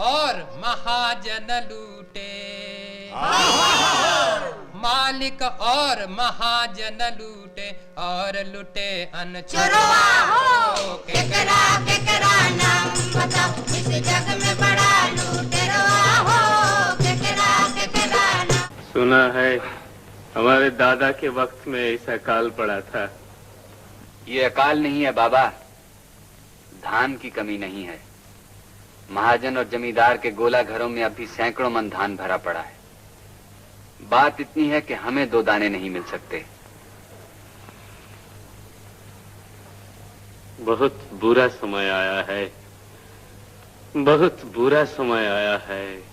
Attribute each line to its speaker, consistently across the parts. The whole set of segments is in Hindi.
Speaker 1: और महाजन लूटे, मालिक और महाजन लूटे और लूटे अनचोरवा हो।
Speaker 2: केकरा केकरा नाम बताओ, इस जग में बड़ा लूटेरवा हो। केकरा केकरा नाम।
Speaker 3: सुना है हमारे दादा के वक्त में ऐसा अकाल पड़ा था।
Speaker 4: ये अकाल नहीं है बाबा, धान की कमी नहीं है। महाजन और जमींदार के गोला घरों में अभी सैकड़ों मन धान भरा पड़ा है। बात इतनी है कि हमें 2 दाने नहीं मिल सकते।
Speaker 3: बहुत बुरा समय आया है, बहुत बुरा समय आया है।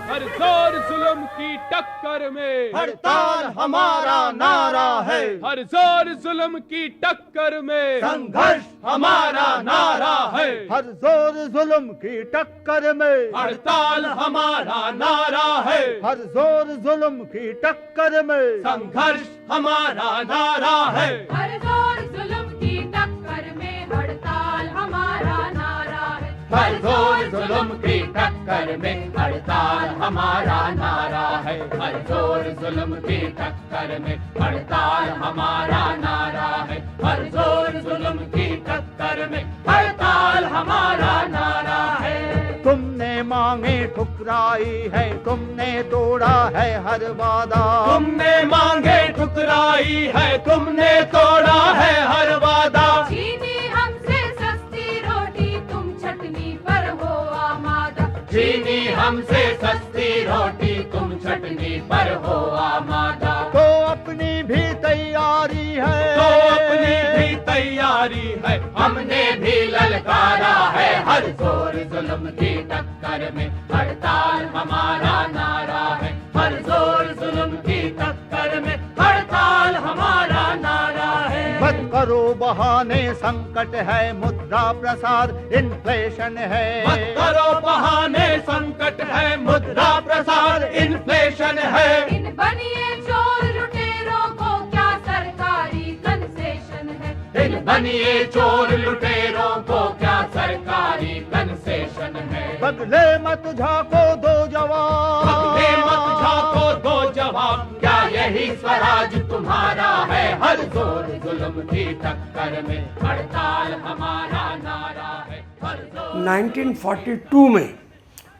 Speaker 5: हर जोर जुल्म की टक्कर में
Speaker 6: हड़ताल हमारा नारा है।
Speaker 5: हर जोर जुल्म की टक्कर में
Speaker 6: संघर्ष हमारा नारा है। हर जोर जुल्म की टक्कर में
Speaker 5: हड़ताल हमारा नारा है।
Speaker 6: हर जोर जुल्म की टक्कर में
Speaker 5: संघर्ष हमारा नारा है।
Speaker 7: हर जोर जुल्म की टक्कर में हड़ताल हमारा नारा है।
Speaker 5: हर जोर जुल्म की टक्कर में हड़ताल हमारा नारा है। हर जोर जुल्म की टक्कर में हड़ताल हमारा नारा है। हर जोर जुल्म की टक्कर में हड़ताल हमारा नारा है।
Speaker 6: तुमने मांगे ठुकराई है, तुमने तोड़ा है हर वादा।
Speaker 5: तुमने मांगे ठुकराई है, तुमने तोड़ा है हर वादा।
Speaker 7: चीनी हमसे सस्ती रोटी, तुम चटनी पर हो आमादा।
Speaker 5: चीनी हमसे सस्ती रोटी, तुम चटनी पर हो आमादा।
Speaker 6: तो अपनी भी तैयारी है,
Speaker 5: तो अपनी भी तैयारी है, हमने भी ललकारा है। हर जोर जुल्म की टक्कर में हड़ताल हमारा नारा है। हर जोर जुल्म की टक्कर में हड़ताल हमारा नारा है।
Speaker 6: मत करो बहाने, संकट है, मुद्रा प्रसार इन्फ्लेशन है।
Speaker 5: मत करो बहाने, संकट है, मुद्रा प्रसार इन्फ्लेशन है।
Speaker 7: इन बनिए चोर लुटेरों को क्या सरकारी कंसेशन है।
Speaker 5: इन बनिए चोर लुटेरों को क्या सरकारी कंसेशन है।
Speaker 6: बदले मत झाको दो जवाब,
Speaker 5: बदले मत झाको दो जवाब, क्या यही स्वराज तुम्हारा है। हर जोर जुल्म की टक्कर में हड़ताल हमारा नारा है। हर जोर
Speaker 8: 1942 में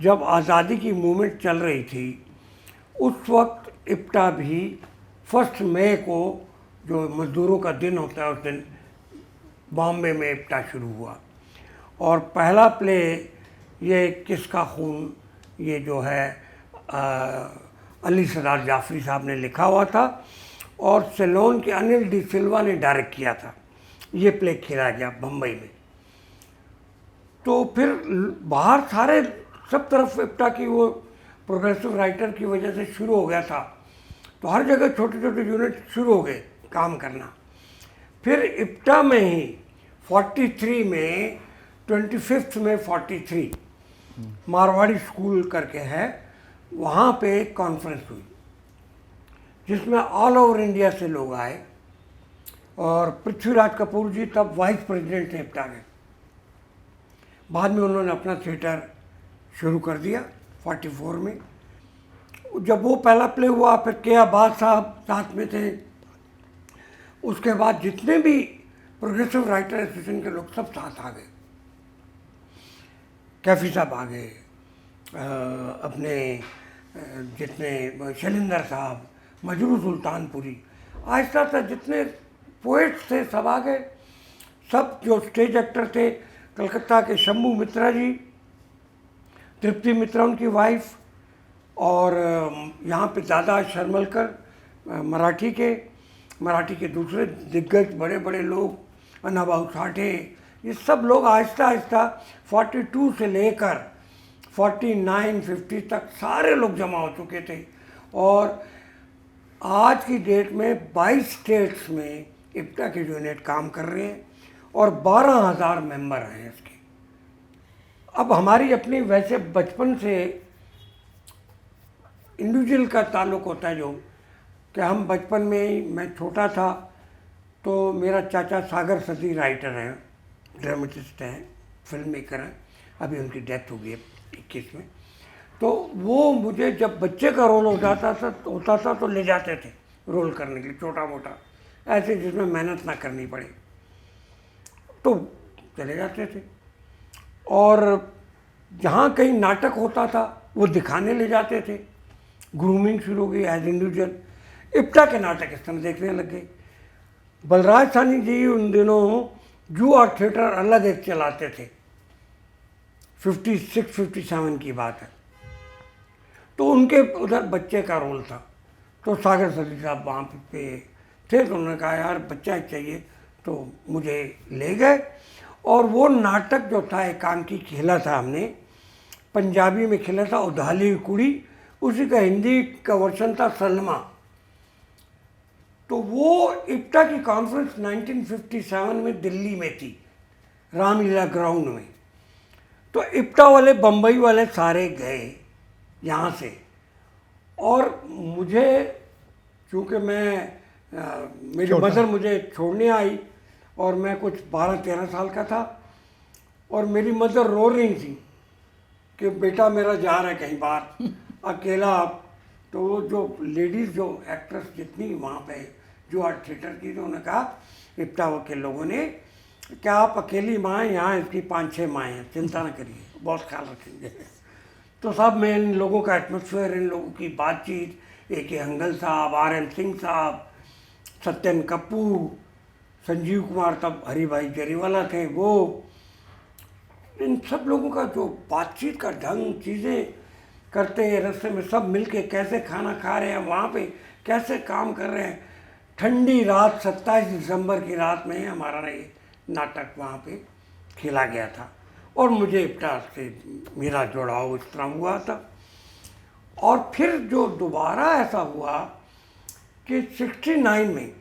Speaker 8: जब आज़ादी की मूवमेंट चल रही थी, उस वक्त इप्टा भी 1 मई को, जो मजदूरों का दिन होता है, उस दिन बॉम्बे में इप्टा शुरू हुआ। और पहला प्ले ये किसका खून, ये जो है अली सरदार जाफरी साहब ने लिखा हुआ था और सेलोन के अनिल डी सिल्वा ने डायरेक्ट किया था। ये प्ले खेला गया बम्बई में। तो फिर बाहर सारे सब तरफ इप्टा की वो प्रोग्रेसिव राइटर की वजह से शुरू हो गया था, तो हर जगह छोटे छोटे यूनिट शुरू हो गए काम करना। फिर इप्टा में ही 43 में 25 में 43 मारवाड़ी स्कूल करके है, वहाँ पे एक कॉन्फ्रेंस हुई जिसमें ऑल ओवर इंडिया से लोग आए। और पृथ्वीराज कपूर जी तब वाइस प्रेसिडेंट थे इप्टा के। बाद में उन्होंने अपना थिएटर शुरू कर दिया 44 में। जब वो पहला प्ले हुआ, फिर के अब्बास साहब साथ में थे। उसके बाद जितने भी प्रोग्रेसिव राइटर एसोसिएशन के लोग सब साथ आ गए। कैफी साहब आ गए, अपने जितने शैलेंद्र साहब, मजरू सुल्तानपुरी, आहिस्ता आहिस्ता जितने पोएट्स थे सब आ गए। सब जो स्टेज एक्टर थे, कलकत्ता के शंभू मित्रा जी, तृप्ति मित्रा उनकी वाइफ, और यहाँ पे दादा शर्मलकर मराठी के दूसरे दिग्गज बड़े बड़े लोग, अन्नाभाऊ साठे, ये सब लोग आहिस्ता आहिस्ता 42 से लेकर 49, 50 तक सारे लोग जमा हो चुके थे। और आज की डेट में 22 स्टेट्स में इप्टा के यूनिट काम कर रहे हैं और 12,000 मेंबर हैं इसके। अब हमारी अपनी, वैसे बचपन से इंडिविजुअल का ताल्लुक़ होता है, जो कि हम बचपन में ही, मैं छोटा था तो मेरा चाचा सागर सती राइटर हैं, ड्रामेटिस्ट हैं, फिल्म मेकर हैं, अभी उनकी डेथ हो गई है 21 में। तो वो मुझे जब बच्चे का रोल होता था तो ले जाते थे रोल करने के लिए, छोटा मोटा ऐसे जिसमें मेहनत ना करनी पड़े, तो चले जाते थे। और जहाँ कहीं नाटक होता था वो दिखाने ले जाते थे। ग्रूमिंग शुरू हो गई एज इंडिविजुअल। इप्टा के नाटक इस तरह देखने लग गए। बलराज साहनी जी उन दिनों जू आर्ट थिएटर अलग एक चलाते थे, 56-57 की बात है। तो उनके उधर बच्चे का रोल था, तो सागर सती साहब वहाँ पे थे, तो उन्होंने कहा यार बच्चा चाहिए, तो मुझे ले गए। और वो नाटक जो था एकांकी खेला था हमने, पंजाबी में खेला था उधाली कुड़ी, उसी का हिंदी का वर्जन था सलमा। तो वो इप्टा की कॉन्फ्रेंस 1957 में दिल्ली में थी, रामलीला ग्राउंड में। तो इप्टा वाले, बम्बई वाले सारे गए यहाँ से, और मुझे चूँकि मेरी मदर मुझे छोड़ने आई और मैं कुछ 12-13 साल का था, और मेरी मदर रो रही थी कि बेटा मेरा जा रहा है कहीं बाहर अकेला। तो वो जो लेडीज़ जो एक्ट्रेस जितनी वहाँ पे जो आर्ट थिएटर की, तो उन्होंने कहा इप्टा के लोगों ने, क्या आप अकेली माँ हैं, यहाँ इसकी 5-6 माएँ हैं, चिंता न करिए, बहुत ख्याल रखेंगे। तो सब में इन लोगों का एटमॉस्फेयर, इन लोगों की बातचीत, A.K. हंगल साहब, R.M. सिंह साहब, सत्यन कपूर, संजीव कुमार, तब हरी भाई जरीवाला थे, वो इन सब लोगों का जो बातचीत का ढंग, चीज़ें करते हैं रास्ते में सब मिलके, कैसे खाना खा रहे हैं वहाँ पे, कैसे काम कर रहे हैं। ठंडी रात 27 दिसंबर की रात में हमारा ये नाटक वहाँ पे खेला गया था, और मुझे इप्टा से मेरा जुड़ाव इस तरह हुआ था। और फिर जो दोबारा ऐसा हुआ कि 69 में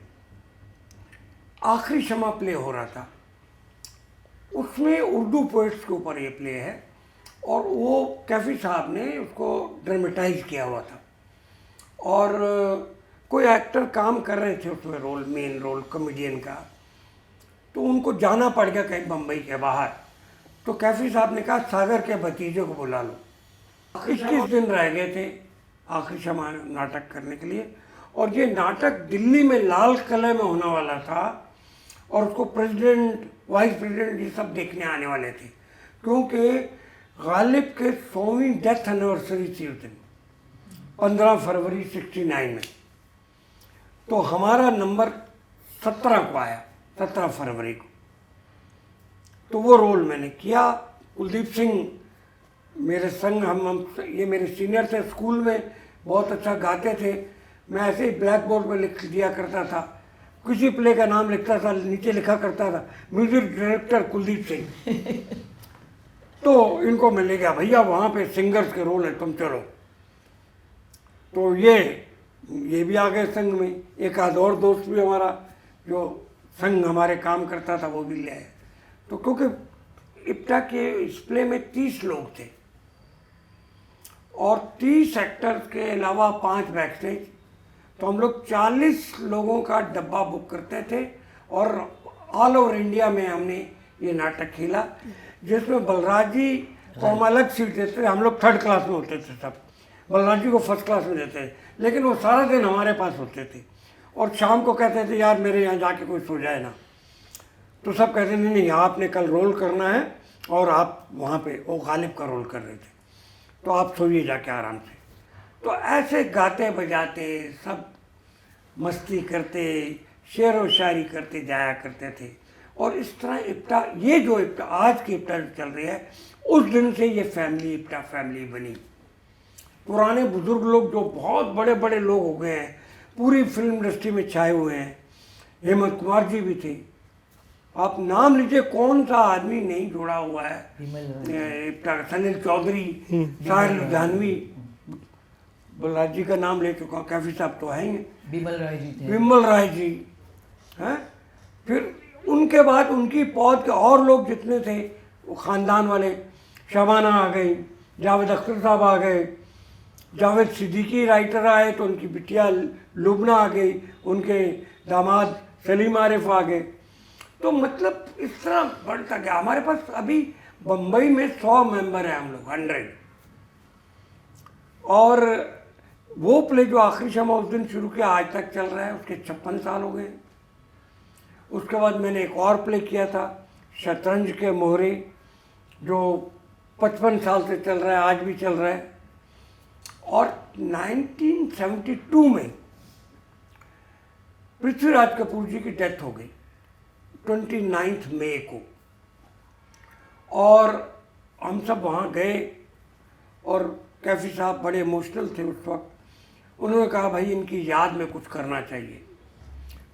Speaker 8: आखिरी क्षमा प्ले हो रहा था, उसमें उर्दू पोइट्स के ऊपर ये प्ले है, और वो कैफी साहब ने उसको ड्रामेटाइज किया हुआ था, और कोई एक्टर काम कर रहे थे उसमें रोल, मेन रोल कॉमेडियन का, तो उनको जाना पड़ गया कहीं बम्बई के बाहर। तो कैफी साहब ने कहा सागर के भतीजे को बुला लो। 21 दिन रह गए थे आखिरी क्षमा नाटक करने के लिए, और ये नाटक दिल्ली में लाल किले में होने वाला था, और उसको प्रेसिडेंट, वाइस प्रेसिडेंट ये सब देखने आने वाले थे, क्योंकि गालिब के 100वीं डेथ एनिवर्सरी थी उस दिन, 15 फरवरी 69 में। तो हमारा नंबर 17 को आया, 17 फरवरी को। तो वो रोल मैंने किया। कुलदीप सिंह मेरे संग, हम ये मेरे सीनियर थे स्कूल में, बहुत अच्छा गाते थे। मैं ऐसे ही ब्लैक बोर्ड पर लिख दिया करता था, किसी प्ले का नाम लिखता था, नीचे लिखा करता था म्यूजिक डायरेक्टर कुलदीप सिंह। तो इनको मैं ले गया, भैया वहाँ पे सिंगर्स के रोल है, तुम चलो। तो ये भी आ गए संग में। एक आध और दोस्त भी हमारा जो संग हमारे काम करता था वो भी ले आए। तो क्योंकि इप्टा के इस प्ले में 30 लोग थे, और 30 एक्टर्स के अलावा 5 बैक स्टेज, तो हम लोग 40 लोगों का डब्बा बुक करते थे, और ऑल ओवर इंडिया में हमने ये नाटक खेला, जिसमें बलराज जी को हम अलग सीट देते थे। हम लोग 3rd क्लास में होते थे सब, बलराज जी को 1st क्लास में देते थे, लेकिन वो सारा दिन हमारे पास होते थे। और शाम को कहते थे यार मेरे यहाँ जाके कोई सो जाए ना, तो सब कहते नहीं नहीं आपने कल रोल करना है, और आप वहाँ पे वो गालिब का रोल कर रहे थे, तो आप सोइए जाके आराम से। तो ऐसे गाते बजाते सब मस्ती करते, शेर व शायरी करते जाया करते थे। और इस तरह इप्टा, ये जो इप्टा आज की इप्टा जो चल रही है, उस दिन से ये फैमिली इप्टा फैमिली बनी। पुराने बुजुर्ग लोग जो बहुत बड़े बड़े लोग हो गए हैं, पूरी फिल्म इंडस्ट्री में छाए हुए हैं, हेमंत कुमार जी भी थे। आप नाम लीजिए कौन सा आदमी नहीं जुड़ा हुआ है इप्टा, सलील चौधरी, साहिर लुधियानवी, बलराज जी का नाम ले चुका, कैफी साहब तो हैं,
Speaker 9: बिमल राय जी थे,
Speaker 8: बिमल राय जी हैं। फिर उनके बाद उनकी पौध के और लोग जितने थे वो ख़ानदान वाले, शबाना आ गई, जावेद अख्तर साहब आ गए, जावेद सिद्दीकी राइटर आए तो उनकी बिटिया लुबना आ गई, उनके दामाद सलीम आरिफ आ गए। तो मतलब इस तरह बढ़ता गया। हमारे पास अभी बम्बई में 100 मेंबर हैं हम लोग, 100। और वो प्ले जो आखिरी शमा उस दिन शुरू किया आज तक चल रहा है, उसके 56 साल हो गए। उसके बाद मैंने एक और प्ले किया था शतरंज के मोहरे, जो 55 साल से चल रहा है, आज भी चल रहा है। और 1972 में पृथ्वीराज कपूर जी की डेथ हो गई 29 मई को, और हम सब वहाँ गए और कैफी साहब बड़े इमोशनल थे उस वक्त। उन्होंने कहा भाई इनकी याद में कुछ करना चाहिए।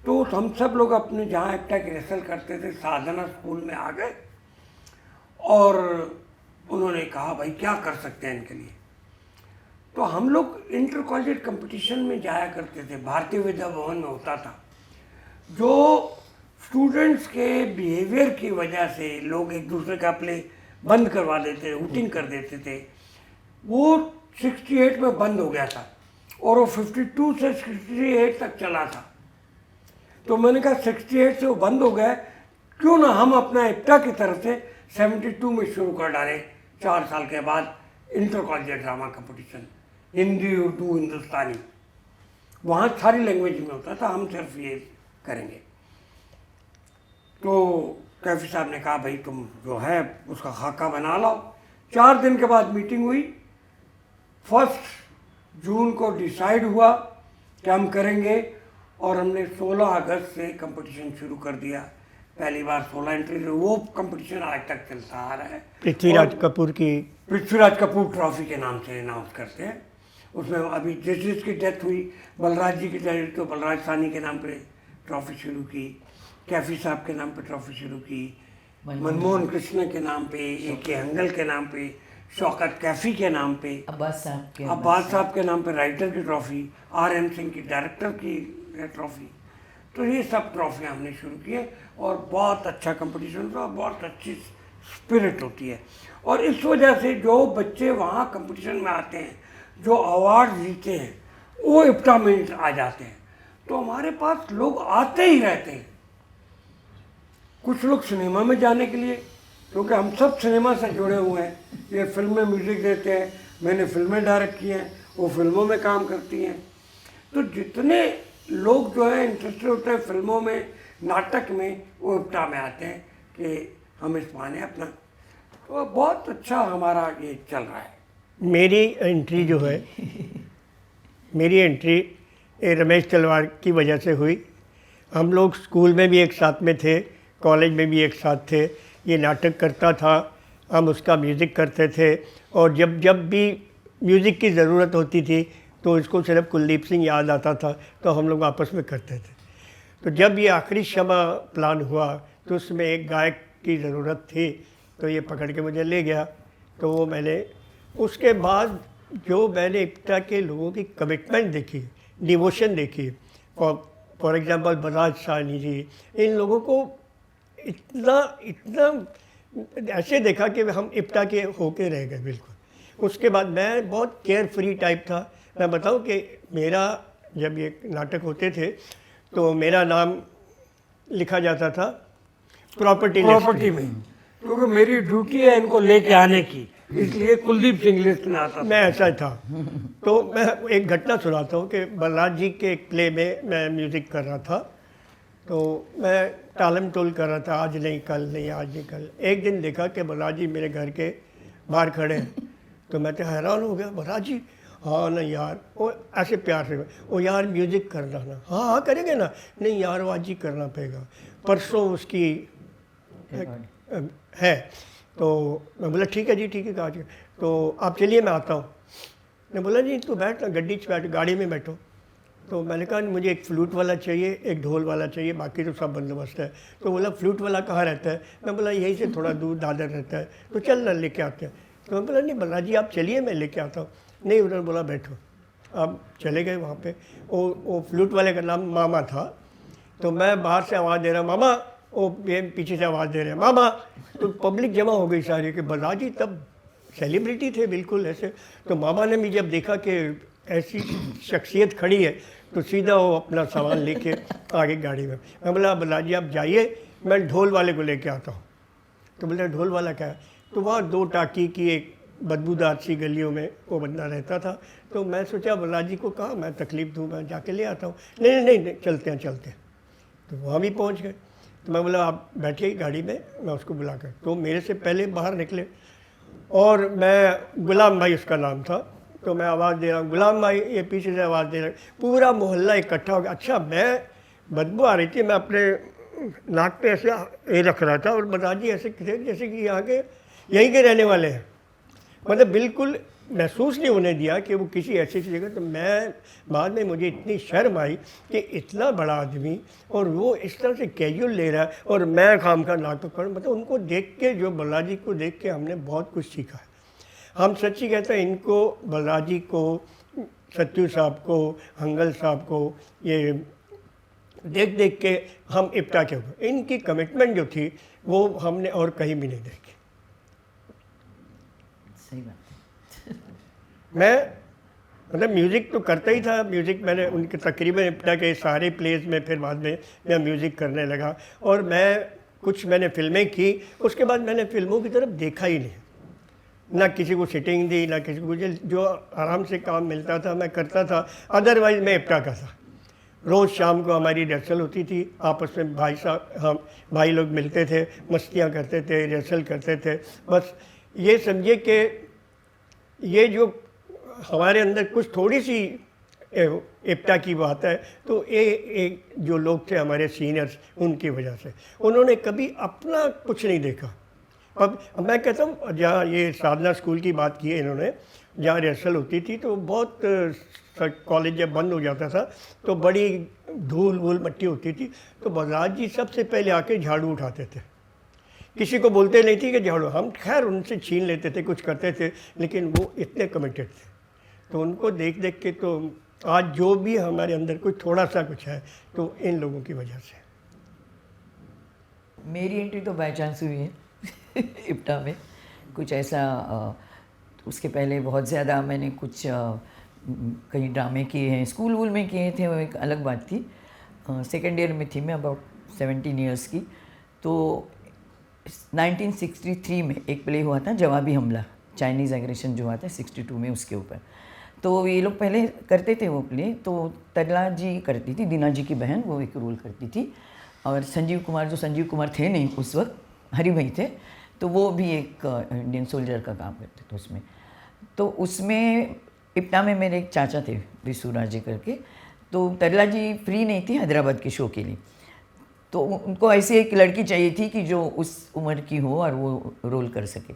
Speaker 8: तो हम सब लोग अपने जहाँ एप्टा की रिहर्सल करते थे साधना स्कूल में आ गए और उन्होंने कहा भाई क्या कर सकते हैं इनके लिए। तो हम लोग इंटर कॉलेज कंपटीशन में जाया करते थे, भारतीय विद्या भवन में होता था। जो स्टूडेंट्स के बिहेवियर की वजह से लोग एक दूसरे का प्ले बंद करवा देते, रूटिंग कर देते थे, वो 68 में बंद हो गया था और वो 52 से 68 तक चला था। तो मैंने कहा 68 से वो बंद हो गया, क्यों ना हम अपना एप्टा की तरफ से 72 में शुरू कर डालें। 4 साल के बाद inter college drama competition, Hindi, Urdu, Hindustani, वहाँ सारी लैंग्वेज में होता था, हम सिर्फ ये करेंगे। तो कैफी साहब ने कहा भाई तुम जो है उसका खाका बना लाओ। 4 दिन के बाद मीटिंग हुई, 1 जून को डिसाइड हुआ कि हम करेंगे और हमने 16 अगस्त से कंपटीशन शुरू कर दिया। पहली बार 16 एंट्री, वो कंपटीशन आज तक चलता आ रहा है।
Speaker 9: पृथ्वीराज कपूर की
Speaker 8: पृथ्वीराज कपूर ट्रॉफी के नाम से अनाउंस करते हैं। उसमें अभी जिसकी डेथ हुई, बलराज जी की डेथ, तो बलराज सानी के नाम पे ट्रॉफी शुरू की, कैफी साहब के नाम पे ट्रॉफी शुरू की, मनमोहन कृष्ण के नाम पे, A.K. हंगल के नाम पे, शौकत कैफी के नाम पे, अब्बास साहब के नाम पे राइटर की ट्रॉफी, R.M. सिंह की डायरेक्टर की ट्रॉफी। तो ये सब ट्रॉफियाँ हमने शुरू किए और बहुत अच्छा कंपटीशन था, बहुत अच्छी स्पिरिट होती है। और इस वजह से जो बच्चे वहाँ कंपटीशन में आते हैं, जो अवार्ड जीते हैं, वो इप्टा में आ जाते हैं। तो हमारे पास लोग आते ही रहते हैं। कुछ लोग सिनेमा में जाने के लिए, क्योंकि हम सब सिनेमा से जुड़े हुए हैं, ये फिल्म में म्यूज़िक देते हैं, मैंने फिल्में डायरेक्ट की हैं, वो फिल्मों में काम करती हैं। तो जितने लोग जो है इंटरेस्टेड होते हैं फिल्मों में, नाटक में, वो इप्टा में आते हैं कि हम इस बहाने अपना, तो बहुत अच्छा हमारा ये चल रहा है।
Speaker 9: मेरी एंट्री जो है मेरी एंट्री रमेश तलवार की वजह से हुई। हम लोग स्कूल में भी एक साथ में थे, कॉलेज में भी एक साथ थे। ये नाटक करता था, हम उसका म्यूज़िक करते थे, और जब भी म्यूज़िक की ज़रूरत होती थी तो इसको सिर्फ कुलदीप सिंह याद आता था, तो हम लोग आपस में करते थे। तो जब ये आखिरी शमा प्लान हुआ तो उसमें एक गायक की ज़रूरत थी, तो ये पकड़ के मुझे ले गया। तो वो मैंने उसके बाद जो मैंने इप्टा के लोगों की कमिटमेंट देखी, डिवोशन देखी, फॉर एग्जांपल बलराज सानी जी, इन लोगों को इतना ऐसे देखा कि हम इप्टा के होके रह गए बिल्कुल। उसके बाद मैं बहुत केयर फ्री टाइप था। मैं बताऊं कि मेरा जब ये नाटक होते थे तो मेरा नाम लिखा जाता था प्रॉपर्टी
Speaker 8: में, क्योंकि मेरी ड्यूटी है इनको लेके आने की, इसलिए कुलदीप सिंह लिस्ट में आता।
Speaker 9: मैं ऐसा था। तो मैं एक घटना सुनाता हूँ कि बलराज जी के एक प्ले में मैं म्यूज़िक कर रहा था, तो मैं टालम टोल कर रहा था, आज नहीं कल नहीं, आज नहीं कल। एक दिन देखा कि बलराज जी मेरे घर के बाहर खड़े हैं, तो मैं तो हैरान हो गया। बलराज जी, हाँ ना यार, वो ऐसे प्यार से, वो यार म्यूज़िक करना ना, हाँ हाँ करेंगे ना, नहीं यार वो आज ही करना पड़ेगा, परसों उसकी है। तो मैं बोला ठीक है जी, ठीक है, कहा तो आप चलिए मैं आता हूँ। मैं बोला जी तू बैठ ना, गड्डी से बैठ, गाड़ी में बैठो। तो मैंने कहा मुझे एक फ्लूट वाला चाहिए, एक ढोल वाला चाहिए, बाकी तो सब बंदोबस्त है। तो बोला फ्लूट वाला कहाँ रहता है? मैं बोला यहीं से थोड़ा दूर दादर रहता है, तो चल ना लेके आते हैं। तो मैं बोला नहीं बलराज जी आप चलिए, मैं लेके आता हूँ। नहीं, उन्होंने बोला बैठो। अब चले गए वहाँ पे। वो फ्लूट वाले का नाम मामा था। तो मैं बाहर से आवाज़ दे रहा मामा, वो पीछे से आवाज़ दे रहे हैं मामा। तो पब्लिक जमा हो गई सारी कि बलराज जी तब सेलिब्रिटी थे बिल्कुल ऐसे। तो मामा ने भी जब देखा कि ऐसी शख्सियत खड़ी है तो सीधा वो अपना सामान लेके आगे गाड़ी में। मैं बोला बलाजी आप जाइए, मैं ढोल वाले को लेके आता हूँ। तो बोला ढोल वाला क्या है? तो वहाँ 2 टाकी की एक बदबूदार सी गलियों में वो बंदा रहता था। तो मैं सोचा बलाजी को कहा मैं तकलीफ़ दूँ, मैं जाके ले आता हूँ। नहीं चलते हैं। तो वहाँ भी पहुँच गए। तो मैं बोला आप बैठिए गाड़ी में, मैं उसको बुला कर। तो मेरे से पहले बाहर निकले और मैं गुलाम भाई उसका नाम था। तो मैं आवाज़ दे रहा हूँ गुलाम भाई, ये पीछे से आवाज़ दे रहा है। पूरा मोहल्ला इकट्ठा हो गया। अच्छा मैं बदबू आ रही थी, मैं अपने नाक पे ऐसे ये रख रहा था और बलाजी ऐसे थे जैसे कि यहाँ के यहीं के रहने वाले हैं। मतलब बिल्कुल महसूस नहीं होने दिया कि वो किसी ऐसी जगह। तो मैं बाद में मुझे इतनी शर्म आई कि इतना बड़ा आदमी और वो इस तरह से कैजुअल ले रहा है और मैं खाम का नाक पकड़। मतलब उनको देख के, जो बलाजी को देख के हमने बहुत कुछ सीखा है। हम सच्ची कहते हैं इनको, बलाजी को, सत्यू साहब को, हंगल साहब को, ये देख देख के हम इब्टा के हुए। इनकी कमिटमेंट जो थी वो हमने और कहीं भी नहीं देखी।
Speaker 10: सही बात।
Speaker 9: मैं मतलब म्यूज़िक तो करता ही था। म्यूज़िक मैंने उनके तकरीबन इब्टा के सारे प्लेस में, फिर बाद में मैं म्यूज़िक करने लगा। और मैंने फ़िल्में की, उसके बाद मैंने फ़िल्मों की तरफ देखा ही नहीं। ना किसी को सिटिंग दी, ना किसी को, जो आराम से काम मिलता था मैं करता था। अदरवाइज़ मैं इब्टा का था। रोज़ शाम को हमारी रिहर्सल होती थी, आपस में हम भाई लोग मिलते थे, मस्तियाँ करते थे, रिहर्सल करते थे। बस ये समझिए कि ये जो हमारे अंदर कुछ थोड़ी सी इब्टा की बात है, तो ये जो लोग थे हमारे सीनियर्स, उनकी वजह से उन्होंने कभी अपना कुछ नहीं देखा। अब मैं कहता हूँ, जहाँ ये साधना स्कूल की बात की है इन्होंने, जहाँ रिहर्सल होती थी तो बहुत कॉलेज जब बंद हो जाता था तो बड़ी धूल वूल मट्टी होती थी। तो बजाज सबसे पहले आके झाड़ू उठाते थे। किसी को बोलते नहीं थी कि झाड़ू, हम खैर उनसे छीन लेते थे, कुछ करते थे, लेकिन वो इतने कमिटेड थे। तो उनको देख देख के तो आज जो भी हमारे अंदर कुछ थोड़ा सा कुछ है तो इन लोगों की वजह से।
Speaker 10: मेरी एंट्री तो बाय चांस हुई है इब्टा में। कुछ ऐसा उसके पहले बहुत ज़्यादा मैंने कुछ कई ड्रामे किए हैं, स्कूल वूल में किए थे, वो एक अलग बात थी। सेकेंड ईयर में थी मैं, अबाउट 17 ईयर्स की। तो 1963 में एक प्ले हुआ था जवाबी हमला, चाइनीज़ एग्रेशन जो हुआ था 62 में, उसके ऊपर। तो ये लोग पहले करते थे वो प्ले। तो तरला जी करती थी, दीना जी की बहन, वो एक रोल करती थी। और संजीव कुमार थे नहीं उस वक्त, हरि भाई थे, तो वो भी एक इंडियन सोल्जर का काम करते थे उसमें। तो उसमें इब्टा में मेरे एक चाचा थे विसूरा जी करके। तो तरला जी फ्री नहीं थी हैदराबाद के शो के लिए, तो उनको ऐसी एक लड़की चाहिए थी कि जो उस उम्र की हो और वो रोल कर सके।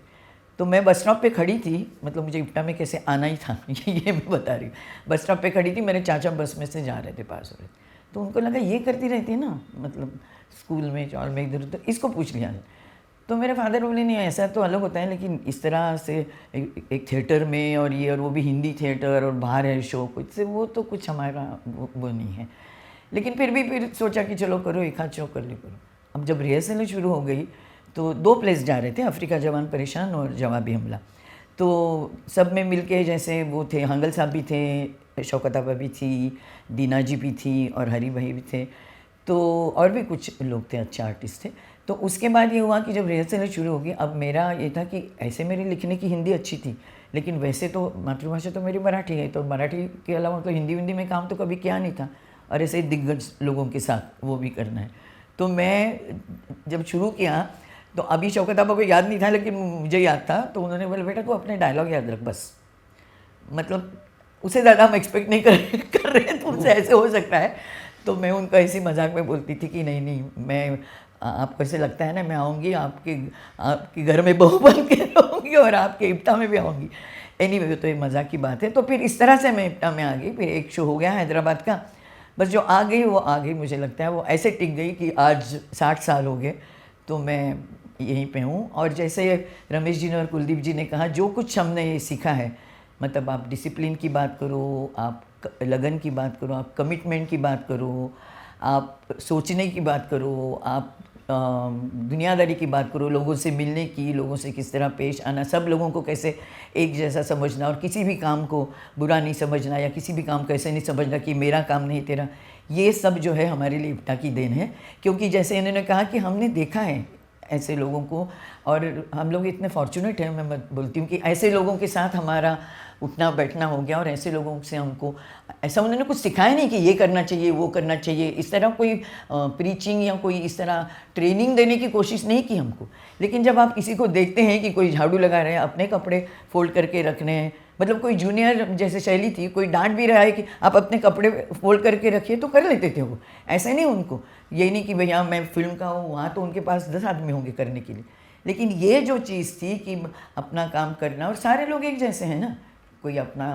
Speaker 10: तो मैं बस स्टॉप पे खड़ी थी, मतलब मुझे इब्टा में कैसे आना ही था ये मैं बता रही हूँ। बस स्टॉप पे खड़ी थी, मेरे चाचा बस में से जा रहे थे, पास हो रहे थे। तो उनको लगा ये करती रहती है ना, मतलब स्कूल में चौड़ में इधर उधर, इसको पूछ लिया। तो मेरे फादर बोले नहीं ऐसा तो अलग होता है, लेकिन इस तरह से एक थिएटर में और ये, और वो भी हिंदी थिएटर और बाहर है शो, कुछ से वो तो कुछ हमारा वो नहीं है। लेकिन फिर सोचा कि चलो करो, एक हाथ शो कर लो करो। अब जब रिहर्सल शुरू हो गई तो 2 प्लेस जा रहे थे, अफ्रीका जवान परेशान और जवाबी हमला। तो सब में मिलके, जैसे वो थे, हंगल साहब भी थे, शौकत आपा भी थी, दीना जी भी थी और हरी भाई भी थे, तो और भी कुछ लोग थे, अच्छे आर्टिस्ट थे। तो उसके बाद ये हुआ कि जब रिहर्सल शुरू हो गई, अब मेरा ये था कि ऐसे मेरी लिखने की हिंदी अच्छी थी, लेकिन वैसे तो मातृभाषा तो मेरी मराठी है, तो मराठी के अलावा तो हिंदी में काम तो कभी किया नहीं था, और ऐसे दिग्गज लोगों के साथ वो भी करना है। तो मैं जब शुरू किया तो अभी शौकत आपा को याद नहीं था, लेकिन मुझे याद था। तो उन्होंने बोला बेटा तू अपने डायलॉग याद रख बस, मतलब उससे ज़्यादा हम एक्सपेक्ट नहीं कर रहे तुमसे, ऐसे हो सकता है। तो मैं उनको ऐसी मजाक में बोलती थी कि नहीं मैं, आपको ऐसे लगता है ना, मैं आऊँगी आपके घर में बहू बन के रहूँगी और आपके इब्टा में भी आऊँगी। एनीवे तो ये मजाक की बात है। तो फिर इस तरह से मैं इब्टा में आ गई। फिर एक शो हो गया हैदराबाद का, बस जो आ गई वो आ गई। मुझे लगता है वो ऐसे टिक गई कि आज 60 साल हो गए तो मैं यहीं पे हूँ। और जैसे रमेश जी ने और कुलदीप जी ने कहा, जो कुछ हमने ये सीखा है, मतलब आप डिसिप्लिन की बात करो, आप लगन की बात करो, आप कमिटमेंट की बात करो, आप सोचने की बात करो, आप दुनियादारी की बात करो, लोगों से मिलने की, लोगों से किस तरह पेश आना, सब लोगों को कैसे एक जैसा समझना और किसी भी काम को बुरा नहीं समझना या किसी भी काम को ऐसे नहीं समझना कि मेरा काम नहीं तेरा, ये सब जो है हमारे लिए इप्टा की देन है। क्योंकि जैसे इन्होंने कहा कि हमने देखा है ऐसे लोगों को, और हम लोग इतने फॉर्चुनेट हैं, मैं बोलती हूँ कि ऐसे लोगों के साथ हमारा उठना बैठना हो गया, और ऐसे लोगों से हमको ऐसा उन्होंने कुछ सिखाया नहीं कि ये करना चाहिए वो करना चाहिए, इस तरह कोई प्रीचिंग या कोई इस तरह ट्रेनिंग देने की कोशिश नहीं की हमको। लेकिन जब आप किसी को देखते हैं कि कोई झाड़ू लगा रहे हैं, अपने कपड़े फोल्ड करके रखने हैं, मतलब कोई जूनियर जैसे शैली थी, कोई डांट भी रहा है कि आप अपने कपड़े फोल्ड करके रखिए, तो कर लेते थे वो। ऐसे नहीं उनको, ये नहीं कि भैया मैं फिल्म का हूँ, वहाँ तो उनके पास 10 आदमी होंगे करने के लिए। लेकिन ये जो चीज़ थी कि अपना काम करना, और सारे लोग एक जैसे हैं ना, कोई अपना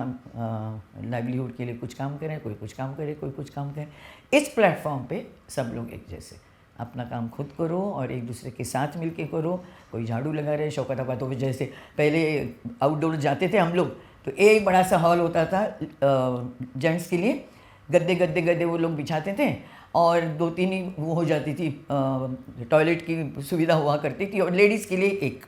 Speaker 10: लाइवलीहुड के लिए कुछ काम करे, कोई कुछ काम करे, कोई कुछ काम करे। इस प्लेटफॉर्म पे सब लोग एक जैसे, अपना काम खुद करो और एक दूसरे के साथ मिल के करो। कोई झाड़ू लगा रहे, शौकत आपा तो जैसे पहले आउटडोर जाते थे हम लोग, तो एक बड़ा सा हॉल होता था जेंट्स के लिए, गद्दे वो लोग बिछाते थे, और 2-3 ही वो हो जाती थी, टॉयलेट की सुविधा हुआ करती थी, और लेडीज़ के लिए एक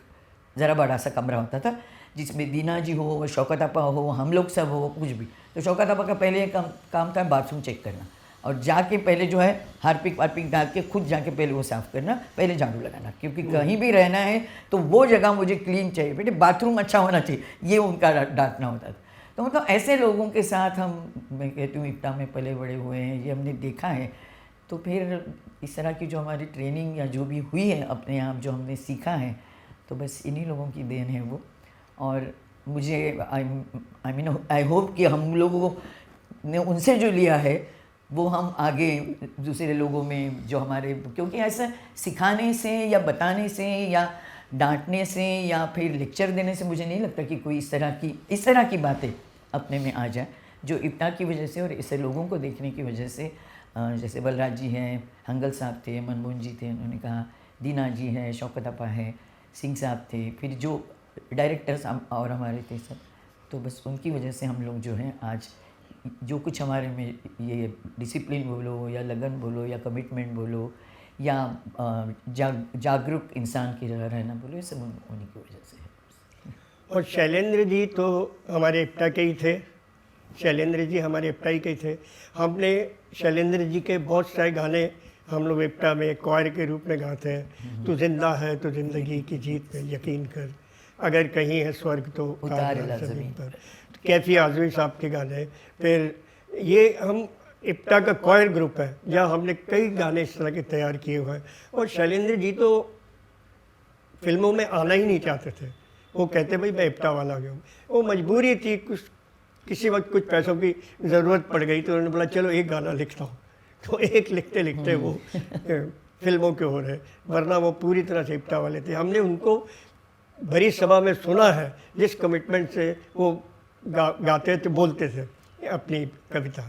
Speaker 10: ज़रा बड़ा सा कमरा होता था जिसमें दीना जी हो, शौकत आपा हो, हम लोग सब हो, कुछ भी। तो शौकत आपा का पहले काम था बाथरूम चेक करना, और जाके पहले जो है हार्पिक वार्पिक डाल के खुद जाके पहले वो साफ़ करना, पहले झाड़ू लगाना, क्योंकि कहीं भी रहना है तो वो जगह मुझे क्लीन चाहिए, बेटे बाथरूम अच्छा होना चाहिए, ये उनका डांटना होता था। तो मतलब ऐसे लोगों के साथ मैं कहती हूँ इप्टा में पले बड़े हुए हैं, ये हमने देखा है। तो फिर इस तरह की जो हमारी ट्रेनिंग या जो भी हुई है अपने आप जो हमने सीखा है, तो बस इन्हीं लोगों की देन है वो। और मुझे आई होप कि हम लोगों ने उनसे जो लिया है वो हम आगे दूसरे लोगों में जो हमारे, क्योंकि ऐसा सिखाने से या बताने से या डांटने से या फिर लेक्चर देने से मुझे नहीं लगता कि कोई इस तरह की बातें अपने में आ जाए, जो इप्टा की वजह से और ऐसे लोगों को देखने की वजह से, जैसे बलराज जी हैं, हंगल साहब थे, मनमोहन जी थे, उन्होंने कहा, दीना जी हैं, शौकत आपा है, सिंह साहब थे, फिर जो डायरेक्टर्स और हमारे थे सब, तो बस उनकी वजह से हम लोग जो हैं आज जो कुछ हमारे में ये डिसिप्लिन बोलो या लगन बोलो या कमिटमेंट बोलो या जागरूक इंसान की रहना बोलो, ये सब उन्हीं की वजह से है।
Speaker 9: और शैलेंद्र जी तो हमारे इप्टा के ही थे, शैलेंद्र जी हमारे इप्टा ही के थे। हमने शैलेंद्र जी के बहुत सारे गाने हम लोग इप्टा में क्वायर के रूप में गाते हैं। तू जिंदा है तो जिंदगी की जीत पे यकीन कर, अगर कहीं है स्वर्ग तो उतार ज़मीन पर, कैफी आज़मी साहब के गाने। फिर ये हम इप्टा का क्वायर ग्रुप है जहाँ हमने कई गाने इस तरह के तैयार किए हुए हैं। और शैलेंद्र जी तो फिल्मों में आना ही नहीं चाहते थे, वो कहते भाई मैं इप्टा वाला हूँ। वो मजबूरी थी, किसी वक्त कुछ पैसों की ज़रूरत पड़ गई तो उन्होंने बोला चलो एक गाना लिखता हूँ, तो एक लिखते लिखते वो फिल्मों के हो रहे, वरना वो पूरी तरह से इप्टा वाले थे। हमने उनको भरी सभा में सुना है, जिस कमिटमेंट से वो गाते थे, बोलते थे अपनी कविता,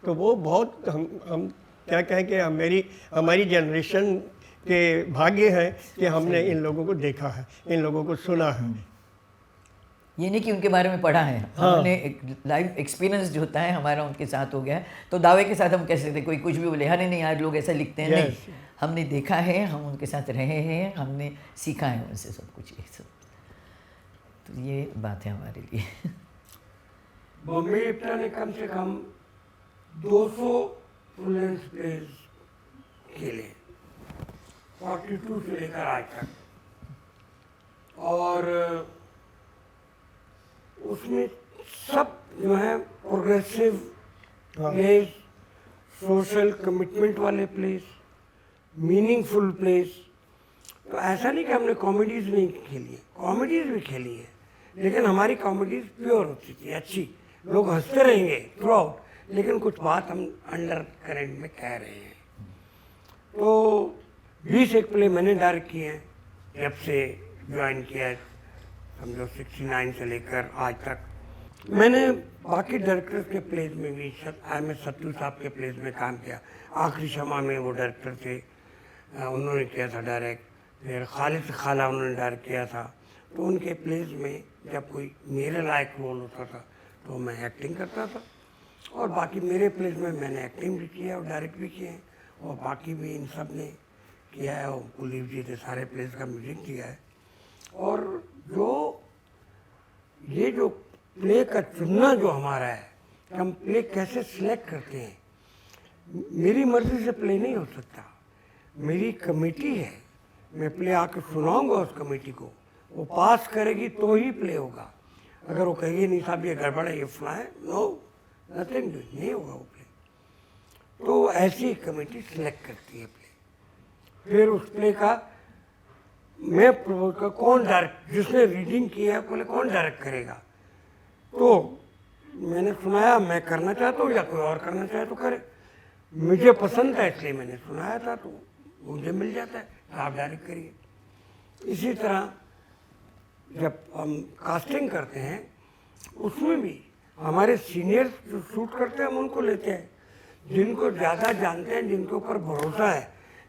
Speaker 9: तो वो बहुत हम क्या कहें कि हमारी जनरेशन के भाग्य है कि हमने इन लोगों को देखा है, इन लोगों को सुना है।
Speaker 10: ये नहीं कि उनके बारे में पढ़ा है,
Speaker 9: हाँ।
Speaker 10: हमने एक लाइव एक्सपीरियंस जो होता है हमारा उनके साथ हो गया है। तो दावे के साथ हम कह सकते, कोई कुछ भी बोले अरे नहीं यार लोग ऐसा लिखते हैं, नहीं, हमने देखा है, हम उनके साथ रहे हैं, हमने सीखा है उनसे सब कुछ, ये सब। तो ये बात है हमारे लिए।
Speaker 8: बॉम्बे इप्टा ने कम से कम 200 फुल लेंथ प्लेज खेले 42 से लेकर आज तक, और उसमें सब जो है प्रोग्रेसिव प्लेस, सोशल कमिटमेंट वाले प्लेस, मीनिंगफुल प्लेस। तो ऐसा नहीं कि हमने कॉमेडीज़ नहीं खेली है, कॉमेडीज़ भी खेली है, लेकिन हमारी कॉमेडीज़ प्योर होती थी, अच्छी, लोग हंसते रहेंगे थ्रू आउट, लेकिन कुछ बात हम अंडर करेंट में कह रहे हैं। तो 20 एक प्ले मैंने डायरेक्ट किए हैं जब से ज्वाइन किया है, समझो 69 से लेकर आज तक। मैंने बाकी डायरेक्टर्स के प्लेस में भी एम एस सत्तू साहब के प्लेस में काम किया, आखिरी शमा में वो डायरेक्टर थे, उन्होंने किया था डायरेक्ट। फिर खालिद खाला उन्होंने डायरेक्ट किया था। तो उनके प्लेस में जब कोई मेरे लायक रोल होता था तो मैं एक्टिंग करता था, और बाकी मेरे प्लेस में मैंने एक्टिंग भी किया और डायरेक्ट भी किए, और बाकी भी इन सब ने किया है, और कुलदीप जी ने सारे प्लेस का म्यूजिक किया है। और ये जो प्ले का चुनना जो हमारा है, हम प्ले कैसे सिलेक्ट करते हैं, मेरी मर्जी से प्ले नहीं हो सकता, मेरी कमेटी है, मैं प्ले आके सुनाऊंगा उस कमेटी को, वो पास करेगी तो ही प्ले होगा। अगर वो कहेगी नहीं साहब ये गड़बड़ है, ये फला है, नो नथिंग, नहीं होगा वो प्ले। तो ऐसी कमेटी सिलेक्ट करती है प्ले। फिर उस प्ले का मैं प्रपोज कर, कौन डायरेक्ट, जिसने रीडिंग किया है बोले कौन डायरेक्ट करेगा, तो मैंने सुनाया मैं करना चाहता हूँ या कोई और करना चाहे तो करे, मुझे पसंद है इसलिए मैंने सुनाया था, तो मुझे मिल जाता है, आप डायरेक्ट करिए। इसी तरह जब हम कास्टिंग करते हैं उसमें भी हमारे सीनियर्स जो शूट करते हैं हम उनको लेते हैं, जिनको ज़्यादा जानते हैं, जिनके ऊपर भरोसा है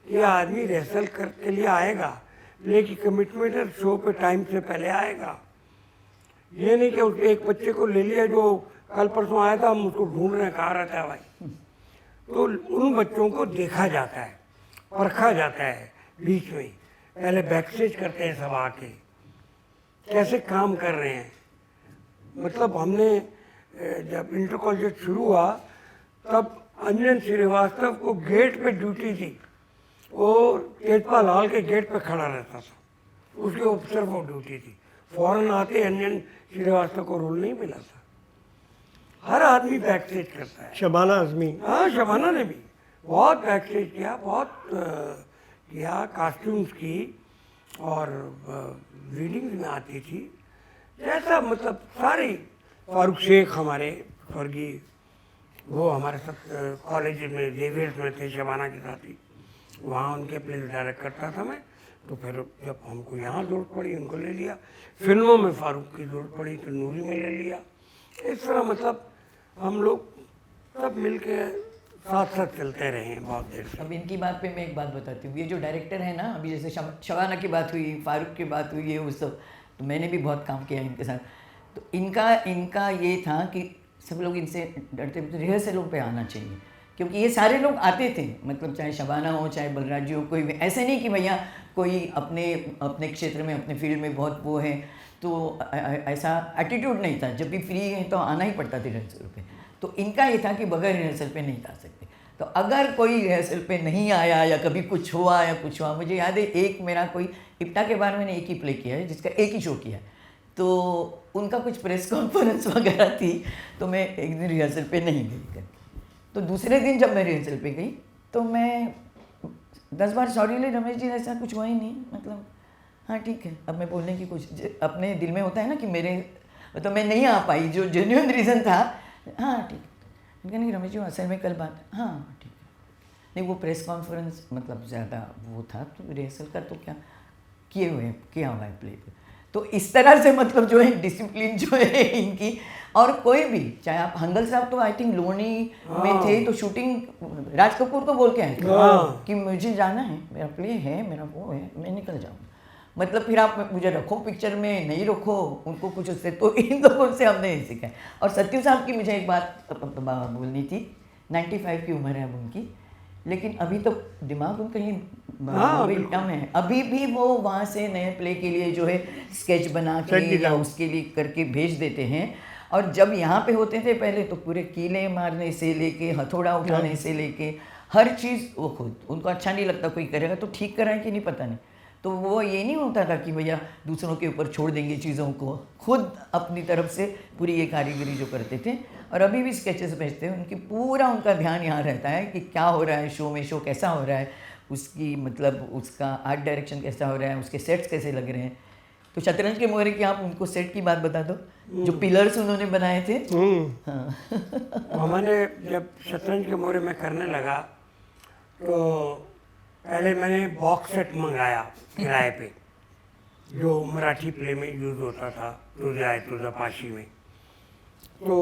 Speaker 8: कि यह आदमी रिहर्सल करके लिए आएगा, प्ले की कमिटमेंट है, शो पे टाइम से पहले आएगा। ये नहीं कि उस एक बच्चे को ले लिया जो कल परसों आया था, हम उसको ढूंढ रहे हैं कहाँ रहता है भाई। तो उन बच्चों को देखा जाता है, परखा जाता है बीच में, पहले बैकस्टेज करते हैं सब आके, कैसे काम कर रहे हैं। मतलब हमने जब इंटर कॉलेज शुरू हुआ तब अंजन श्रीवास्तव को गेट पे ड्यूटी थी, वो तेजपाल हॉल के गेट पे खड़ा रहता था, उसके ऑफिसर को ड्यूटी थी। फौरन आते अंजन श्रीवास्तव को रोल नहीं मिला था। हर आदमी बैक स्टेज करता है।
Speaker 9: शबाना आजमी,
Speaker 8: हाँ शबाना ने भी बहुत बैक स्टेज किया, बहुत किया, कास्ट्यूम्स की और रीडिंग्स में आती थी, जैसा मतलब सारी। फारूक शेख हमारे स्वर्गीय, वो हमारे साथ कॉलेज में जेवियर्स में थे शबाना के साथ ही, वहाँ उनके प्लेस डायरेक्ट करता था मैं। तो फिर जब हमको यहाँ जरूरत पड़ी उनको ले लिया, फिल्मों में फारूक की जरूरत पड़ी तो नूरी में ले लिया। इस तरह मतलब हम लोग सब मिल के साथ साथ चलते रहे हैं बहुत देर से।
Speaker 10: अब इनकी बात पे मैं एक बात बताती हूँ, ये जो डायरेक्टर है ना, अभी जैसे शबाना की बात हुई, फारूक की बात हुई, ये वो सब, तो मैंने भी बहुत काम किया इनके साथ। तो इनका ये था कि सब लोग इनसे डरते थे, रिहर्सलों पे आना चाहिए, क्योंकि ये सारे लोग आते थे, मतलब चाहे शबाना हो चाहे बलराज जी हो, कोई भी ऐसे नहीं कि भैया कोई अपने क्षेत्र में अपने फील्ड में बहुत वो है, तो ऐसा एटीट्यूड नहीं था। जब भी फ्री है तो आना ही पड़ता था रिहर्सल पे। तो इनका ये था कि बगैर रिहर्सल पे नहीं आ सकते। तो अगर कोई रिहर्सल पे नहीं आया या कभी कुछ हुआ या कुछ हुआ, मुझे याद है एक मेरा कोई इप्टा के बारे में मैंने एक ही प्ले किया है जिसका एक ही शो किया है, तो उनका कुछ प्रेस कॉन्फ्रेंस वगैरह थी, तो मैं एक दिन रिहर्सल पे नहीं गई करके। तो दूसरे दिन जब मैं रिहर्सल पे गई तो मैं 10 बार सॉरी ले, रमेश जी ऐसा कुछ हुआ ही नहीं, मतलब हाँ ठीक है। अब मैं बोलने की कोशिश, अपने दिल में होता है ना कि मेरे मतलब मैं नहीं आ पाई, जो जेन्युइन रीज़न था, हाँ ठीक है। उनका नहीं रमेश जी असल में कल बात, हाँ ठीक है। नहीं वो प्रेस कॉन्फ्रेंस मतलब ज़्यादा वो था, तो रिहर्सल का तो क्या किया हुआ है प्ले पे। तो इस तरह से मतलब जो है डिसिप्लिन जो है इनकी। और कोई भी, चाहे आप हंगल साहब तो आई थिंक लोनी में थे, तो शूटिंग राज कपूर को बोल के आए थे कि मुझे जाना है, मेरा प्ले है, मेरा वो है, मैं निकल जाऊँगा। मतलब फिर आप मुझे रखो पिक्चर में, नहीं रखो उनको कुछ उससे, तो इन लोगों से हमने नहीं सीखा है। और सत्यू साहब की मुझे एक बात बोलनी थी, 95 की उम्र है अब उनकी, लेकिन अभी तो दिमाग उनका ही कम है। अभी भी वो वहाँ से नए प्ले के लिए जो है स्केच बना के या उसके लिए करके भेज देते हैं। और जब यहाँ पे होते थे पहले, तो पूरे कीले मारने से लेके हथौड़ा उठाने से लेके हर चीज़ वो खुद, उनको अच्छा नहीं लगता कोई करेगा तो ठीक कराए कि नहीं पता नहीं। तो वो ये नहीं होता था कि भैया दूसरों के ऊपर छोड़ देंगे चीज़ों को, खुद अपनी तरफ से पूरी ये कारीगरी जो करते थे। और अभी भी स्केचेस भेजते हैं, उनकी पूरा उनका ध्यान यहाँ रहता है कि क्या हो रहा है शो में, शो कैसा हो रहा है, उसकी मतलब उसका आर्ट डायरेक्शन कैसा हो रहा है, उसके सेट्स कैसे लग रहे हैं। तो शतरंज के मोहरे की आप उनको सेट की बात बता दो, जो पिलर्स उन्होंने बनाए थे। हाँ
Speaker 8: हमारे जब शतरंज के मोहरे में करने लगा तो पहले मैंने बॉक्स सेट मंगाया किराए पे, जो मराठी प्ले में यूज़ होता था, तुझा पाशी में। तो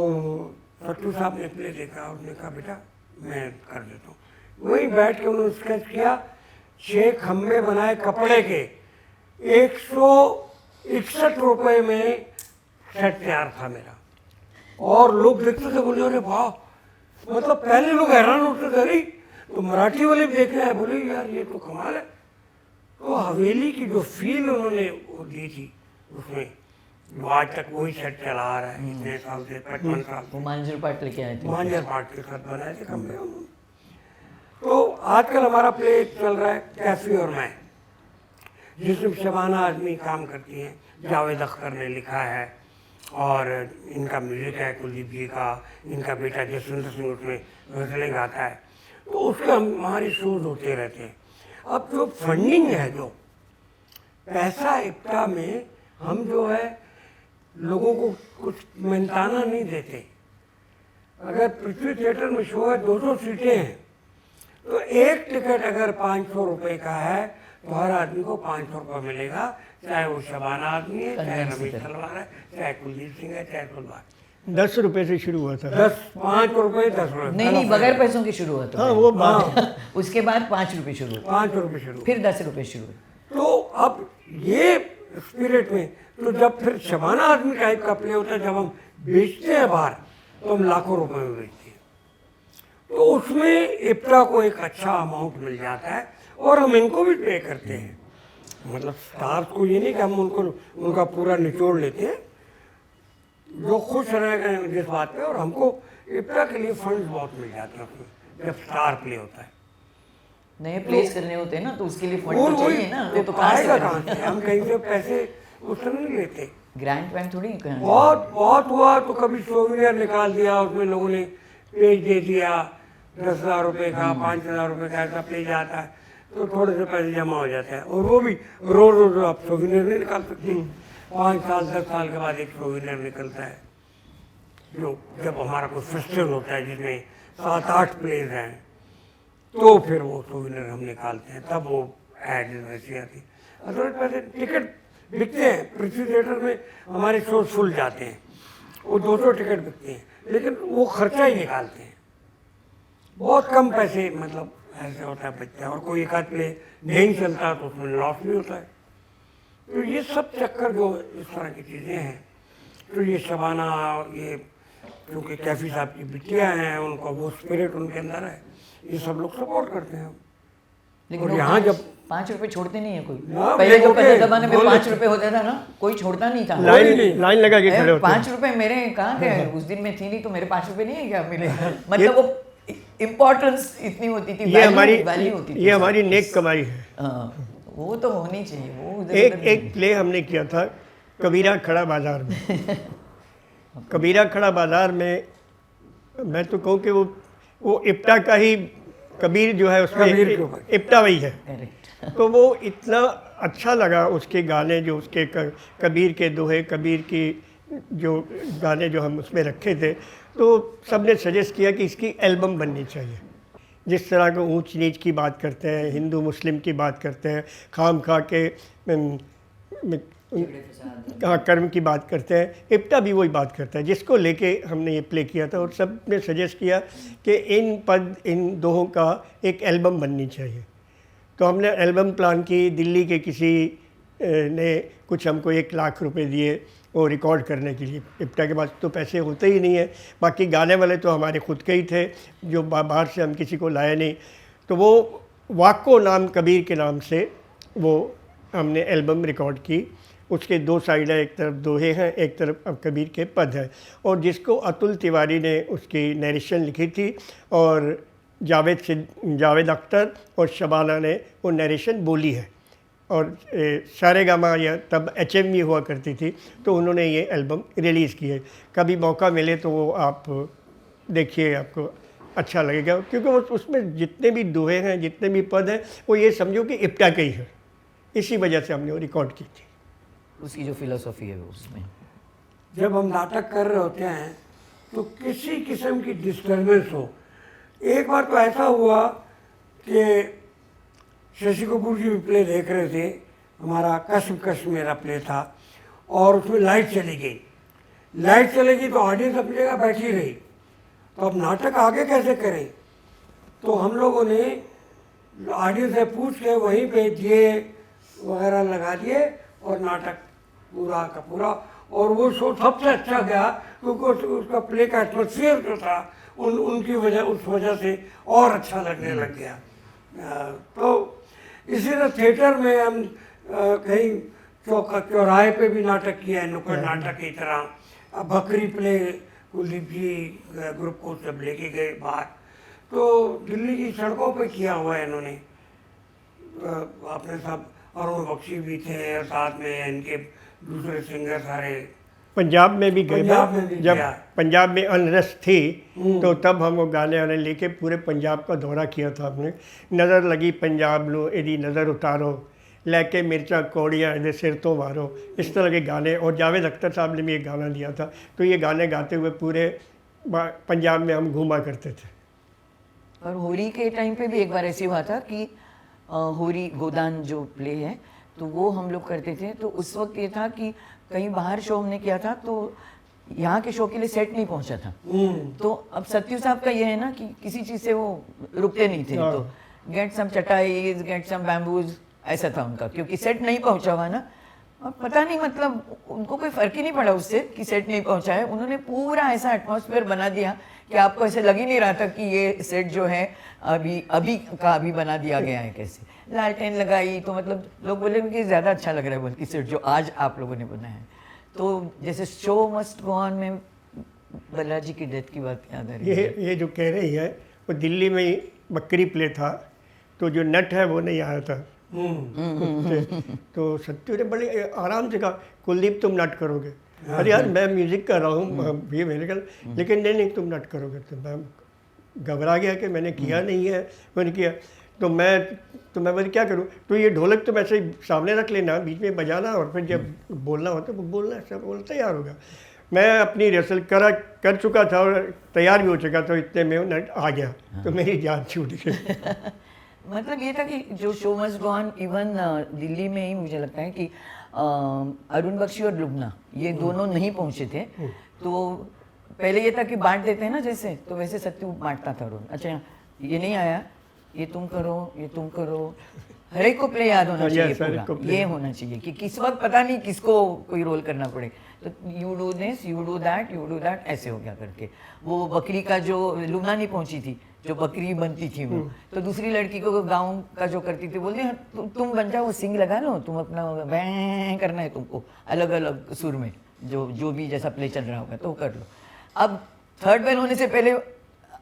Speaker 8: सट्टू साहब ने प्ले देखा, उसने कहा बेटा मैं कर देता हूँ। वहीं बैठ के उन्होंने स्केच किया, 6 खम्भे बनाए कपड़े के, 161 रुपये में सेट तैयार था मेरा। और लोग देखते थे, बोले अरे वाह, मतलब पहले लोग हैरान होते थे, अरे तो मराठी वाले भी देख रहे हैं, बोले यार ये तो कमाल है, तो हवेली की जो फील उन्होंने वो दी थी उसमें, जो आज तक वही सेट चला आ रहा है इतने साल से, 55 साल
Speaker 10: वो मांझर पाट लेके आए थे।
Speaker 8: मांझर पाट के साथ बनाए थे कमरे उन्होंने। तो आजकल हमारा प्ले चल रहा है कैफी और मैं, जिसमें शबाना आजमी काम करती हैं, जावेद अख्तर ने लिखा है और इनका म्यूजिक है कुलदीप जी का, इनका बेटा जसविंदर सिंह उसमें गजलें गाता है। तो उसके हमारे शोज होते रहते हैं। अब जो फंडिंग है, जो पैसा इप्टा में हम जो है लोगों को कुछ मेहनताना नहीं देते। अगर पृथ्वी थिएटर में शो है 200 सीटें हैं, तो एक टिकट अगर 500 रुपये का है तो हर आदमी को 500 रुपये मिलेगा, चाहे वो शबाना आदमी है, चाहे रमेश तलवार है, चाहे कुलदीप सिंह है, चाहे कुलवार।
Speaker 9: 10 रुपए से शुरू हुआ था।
Speaker 8: 5 रुपये 10 रुपये
Speaker 10: नहीं, बगैर पैसों की शुरू हुआ था।
Speaker 9: हाँ, वो बात
Speaker 10: उसके बाद 5 रुपये शुरू हुए,
Speaker 8: 5 रुपये शुरू,
Speaker 10: फिर 10 रुपये शुरू हुए।
Speaker 8: तो अब ये स्पिरिट में, तो जब फिर शबाना आदमी टाइप का प्ले होता है, जब हम बेचते हैं बाहर तो हम लाखों रुपए में बेचते हैं, तो उसमें इप्टा को एक अच्छा अमाउंट मिल जाता है और हम इनको भी पे करते हैं। मतलब स्टार्स को ये नहीं कि हम उनका पूरा निचोड़ लेते हैं, जो खुश रह गए जिस बात पे, और हमको इप्टा के लिए फंड्स बहुत मिल जाते हैं उसमें जब स्टार प्ले होता है।
Speaker 10: नए प्लेस करने होते हैं ना, तो उसके लिए फंड
Speaker 8: और
Speaker 10: तो चाहिए ना, तो कहाँ से
Speaker 8: आएगा
Speaker 10: करेंगे?
Speaker 8: कहाँ से? हम कहीं से पैसे उससे नहीं लेते।
Speaker 10: ग्रांट वैंट थोड़ी करेंगे।
Speaker 8: बहुत हुआ तो कभी सोविनियर निकाल दिया, उसमें लोगों ने पेज दे दिया 10,000 रुपये का, 5,000 रुपये का, ऐसा पेज आता है तो थोड़े से पैसे जमा हो जाते हैं। और वो भी रोज आप सोविनियर नहीं निकाल सकते। 5 साल 10 साल के बाद एक सोविनियर निकलता है, जो जब हमारा कोई फेस्टिवल होता है जिसमें 7-8 प्लेज हैं, तो फिर वो सोविनियर हम निकालते हैं, तब वो एड वैसी आती। अदरवाइज पैसे टिकट बिकते हैं। पृथ्वी थिएटर में हमारे शो फुल जाते हैं, वो 200 टिकट बिकते हैं, लेकिन वो खर्चा ही निकालते हैं। बहुत कम पैसे मतलब ऐसे होता है बचता है, और कोई एक आध प्ले नहीं चलता तो उसमें लॉस भी होता है। तो ये सब चक्कर जो इस तरह की चीज़ें हैं, तो ये शबाना, ये क्योंकि कैफी साहब की बिटियाँ हैं, उनको वो स्पिरिट उनके अंदर है, ये सब लोग सपोर्ट करते हैं।
Speaker 10: लेकिन
Speaker 8: और यहाँ जब
Speaker 10: 5 रुपए छोड़ते नहीं है कोई।
Speaker 8: हाँ,
Speaker 10: पहले जो
Speaker 8: बिल्कुल,
Speaker 10: पहले जमाने में
Speaker 8: बोलो।
Speaker 10: 5 रुपए होता था ना, कोई छोड़ता नहीं था।
Speaker 9: लाइन लगा के खड़े होते
Speaker 10: 5 रुपए मेरे कहाँ गए? उस दिन में थी नहीं तो मेरे 5 रुपए नहीं है क्या मिले? मतलब वो इम्पोर्टेंस इतनी होती थी,
Speaker 9: ये हमारी
Speaker 10: वैल्यू होती थी।
Speaker 9: ये हमारी नेक कमाई है।
Speaker 10: हाँ, वो तो होनी चाहिए। वो
Speaker 9: एक प्ले हमने किया था कबीरा खड़ा बाजार में। कबीरा खड़ा बाजार में मैं तो कहूँ कि वो इप्टा का ही, कबीर जो है उसमें इप्टा वही है। तो वो इतना अच्छा लगा, उसके गाने जो उसके कबीर के दोहे, कबीर की जो गाने जो हम उसमें रखे थे, तो सब ने सजेस्ट किया कि इसकी एल्बम बननी चाहिए। जिस तरह का ऊंच नीच की बात करते हैं, हिंदू मुस्लिम की बात करते हैं, खाम खा के कर्म की बात करते हैं, इप्टा भी वही बात करता है, जिसको लेके हमने ये प्ले किया था। और सब ने सजेस्ट किया कि इन दोहों का एक एल्बम बननी चाहिए। तो हमने एल्बम प्लान की। दिल्ली के किसी ने कुछ हमको 1 लाख रुपए दिए वो रिकॉर्ड करने के लिए। इप्टा के पास तो पैसे होते ही नहीं है, बाकी गाने वाले तो हमारे खुद के ही थे, जो बाहर से हम किसी को लाए नहीं। तो वो वाको नाम कबीर के नाम से वो हमने एल्बम रिकॉर्ड की। उसके 2 साइड है, एक तरफ दोहे हैं, एक तरफ कबीर के पद हैं। और जिसको अतुल तिवारी ने उसकी नरेशन लिखी थी, और जावेद अख्तर और शबाना ने वो नरेशन बोली है। और सारेगामा या तब HMV हुआ करती थी, तो उन्होंने ये एल्बम रिलीज़ की है। कभी मौका मिले तो वो आप देखिए, आपको अच्छा लगेगा, क्योंकि वो उसमें जितने भी दोहे हैं, जितने भी पद हैं, वो ये समझो कि इप्टा के ही है। इसी वजह से हमने वो रिकॉर्ड की थी।
Speaker 10: उसकी जो फिलोसॉफी है उसमें,
Speaker 8: जब हम नाटक कर रहे होते हैं तो किसी किस्म की डिस्टर्बेंस हो। एक बार तो ऐसा हुआ कि शशि कपूर जी भी प्ले देख रहे थे, हमारा कश्म मेरा प्ले था, और उसमें लाइट चली गई तो ऑडियंस अपनी जगह बैठी रही। तो अब नाटक आगे कैसे करें? तो हम लोगों ने ऑडियंस से पूछ के वहीं पे दिए वगैरह लगा दिए, और नाटक पूरा का पूरा, और वो शो सबसे अच्छा गया, क्योंकि उसका प्ले का एटमोसफियर जो था उनकी वजह, उस वजह से और अच्छा लगने लग गया। तो इसी तरह थिएटर में हम कहीं चौराहे पे भी नाटक किया है, नुक्कड़ नाटक की तरह। अब बकरी प्ले कुलदीप जी ग्रुप को सब लेके गए बाहर, तो दिल्ली की सड़कों पे किया हुआ है इन्होंने। अपने सब अरुण बख्शी भी थे और साथ में इनके दूसरे सिंगर सारे।
Speaker 9: पंजाब में भी गए,
Speaker 8: पंजाब में भी
Speaker 9: जब
Speaker 8: गया।
Speaker 9: पंजाब में अनरेस्ट थी तो तब हम वो गाने वाने लेके पूरे पंजाब का दौरा किया था हमने। नज़र लगी पंजाब लो एदी नज़र उतारो, लेके मिर्चा कौड़ियाँ एदे सिर तो मारो, इस तरह के गाने। और जावेद अख्तर साहब ने भी एक गाना दिया था, तो ये गाने गाते हुए पूरे पंजाब में हम घूमा करते थे।
Speaker 10: और होली के टाइम पे भी एक बार ऐसे हुआ था कि होली गोदान जो प्ले है तो वो हम लोग करते थे। तो उस वक्त ये था कि कहीं बाहर शो हमने किया था तो यहाँ के शो के लिए सेट नहीं पहुँचा था। तो अब सत्यू साहब का ये है ना कि किसी चीज़ से वो रुकते नहीं थे। तो गेट सम चटाईज, गेट सम बैम्बूज, ऐसा था उनका, क्योंकि सेट नहीं पहुँचा हुआ ना। और पता नहीं मतलब उनको कोई फ़र्क ही नहीं पड़ा उससे कि सेट नहीं पहुँचा है। उन्होंने पूरा ऐसा एटमॉस्फेयर बना दिया कि आपको ऐसे लग ही नहीं रहा था कि ये सेट जो है अभी का अभी बना दिया गया है। कैसे लालटेन लगाई तो मतलब लोग बोले कि ज़्यादा अच्छा लग रहा है बल्कि सेट जो आज आप लोगों ने बनाया है। तो जैसे शो मस्ट गो ऑन में बालाजी की डेथ की बात याद आ रही है।
Speaker 9: ये जो कह रही है वो दिल्ली में ही बकरी प्ले था, तो जो नट है वो नहीं आया था। तो सत्यू ने बड़े आराम से कहा कुलदीप तुम नट करोगे। अरे यार मैं म्यूजिक कर रहा हूँ, ये मेरे कल, लेकिन नहीं तुम नट करोगे। तो मैं घबरा गया कि मैंने किया नहीं है, मैंने किया। तो मैं बोले क्या करूँ, तो ये ढोलक तुम ऐसे ही सामने रख लेना, बीच में बजाना, और फिर जब बोलना होता तो बोलना, सब बोल तैयार होगा। मैं अपनी रिहर्सल कर चुका था और तैयार भी हो चुका था, इतने में नट आ गया तो मेरी जान छूट गई।
Speaker 10: मतलब ये था कि जो show must go on, even Delhi में ही मुझे लगता है कि अरुण बख्शी और लुबना ये दोनों नहीं पहुंचे थे। तो पहले ये था कि बांट देते हैं ना जैसे, तो वैसे सत्यू बांटता था अरुण। अच्छा ये नहीं आया, ये तुम करो, ये तुम करो, हर एक को प्ले याद होना चाहिए पूरा, ये होना चाहिए कि किस वक्त पता नहीं किसको कोई रोल करना पड़े। तो you do this, you do that, ऐसे हो गया करके। वो बकरी का जो लुबना नहीं पहुंची थी, जो बकरी बनती थी वो, तो दूसरी लड़की को गाँव का जो करती थी बोलती तुम बन जाओ, सिंग लगा लो, तुम अपना बैं करना है तुमको अलग अलग सुर में, जो भी जैसा प्ले चल रहा होगा तो कर लो। अब थर्ड बेल होने से पहले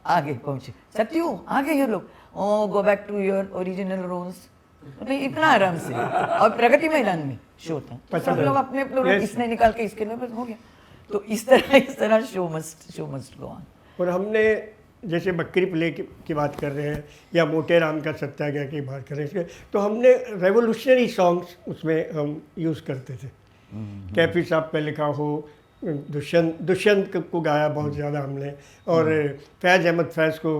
Speaker 10: आगे पहुंचे सत्यू, आगे ये लोग, oh go back to your original roles, इतना आराम से। और प्रगति मैदान में शो था, सब लोग अपने अपने इसने निकाल के इसके लिए बस हो गया। तो इस तरह शो मस्ट गो ऑन।
Speaker 9: और हमने जैसे बकरी प्ले की बात कर रहे हैं या मोटे राम का सत्याग्रह की बात कर रहे हैं, तो हमने रेवोल्यूशनरी सॉन्ग्स उसमें हम यूज़ करते थे। कैफी साहब पे लिखा हो, दुष्यंत को गाया बहुत ज़्यादा हमने, और फैज़ अहमद फैज़ को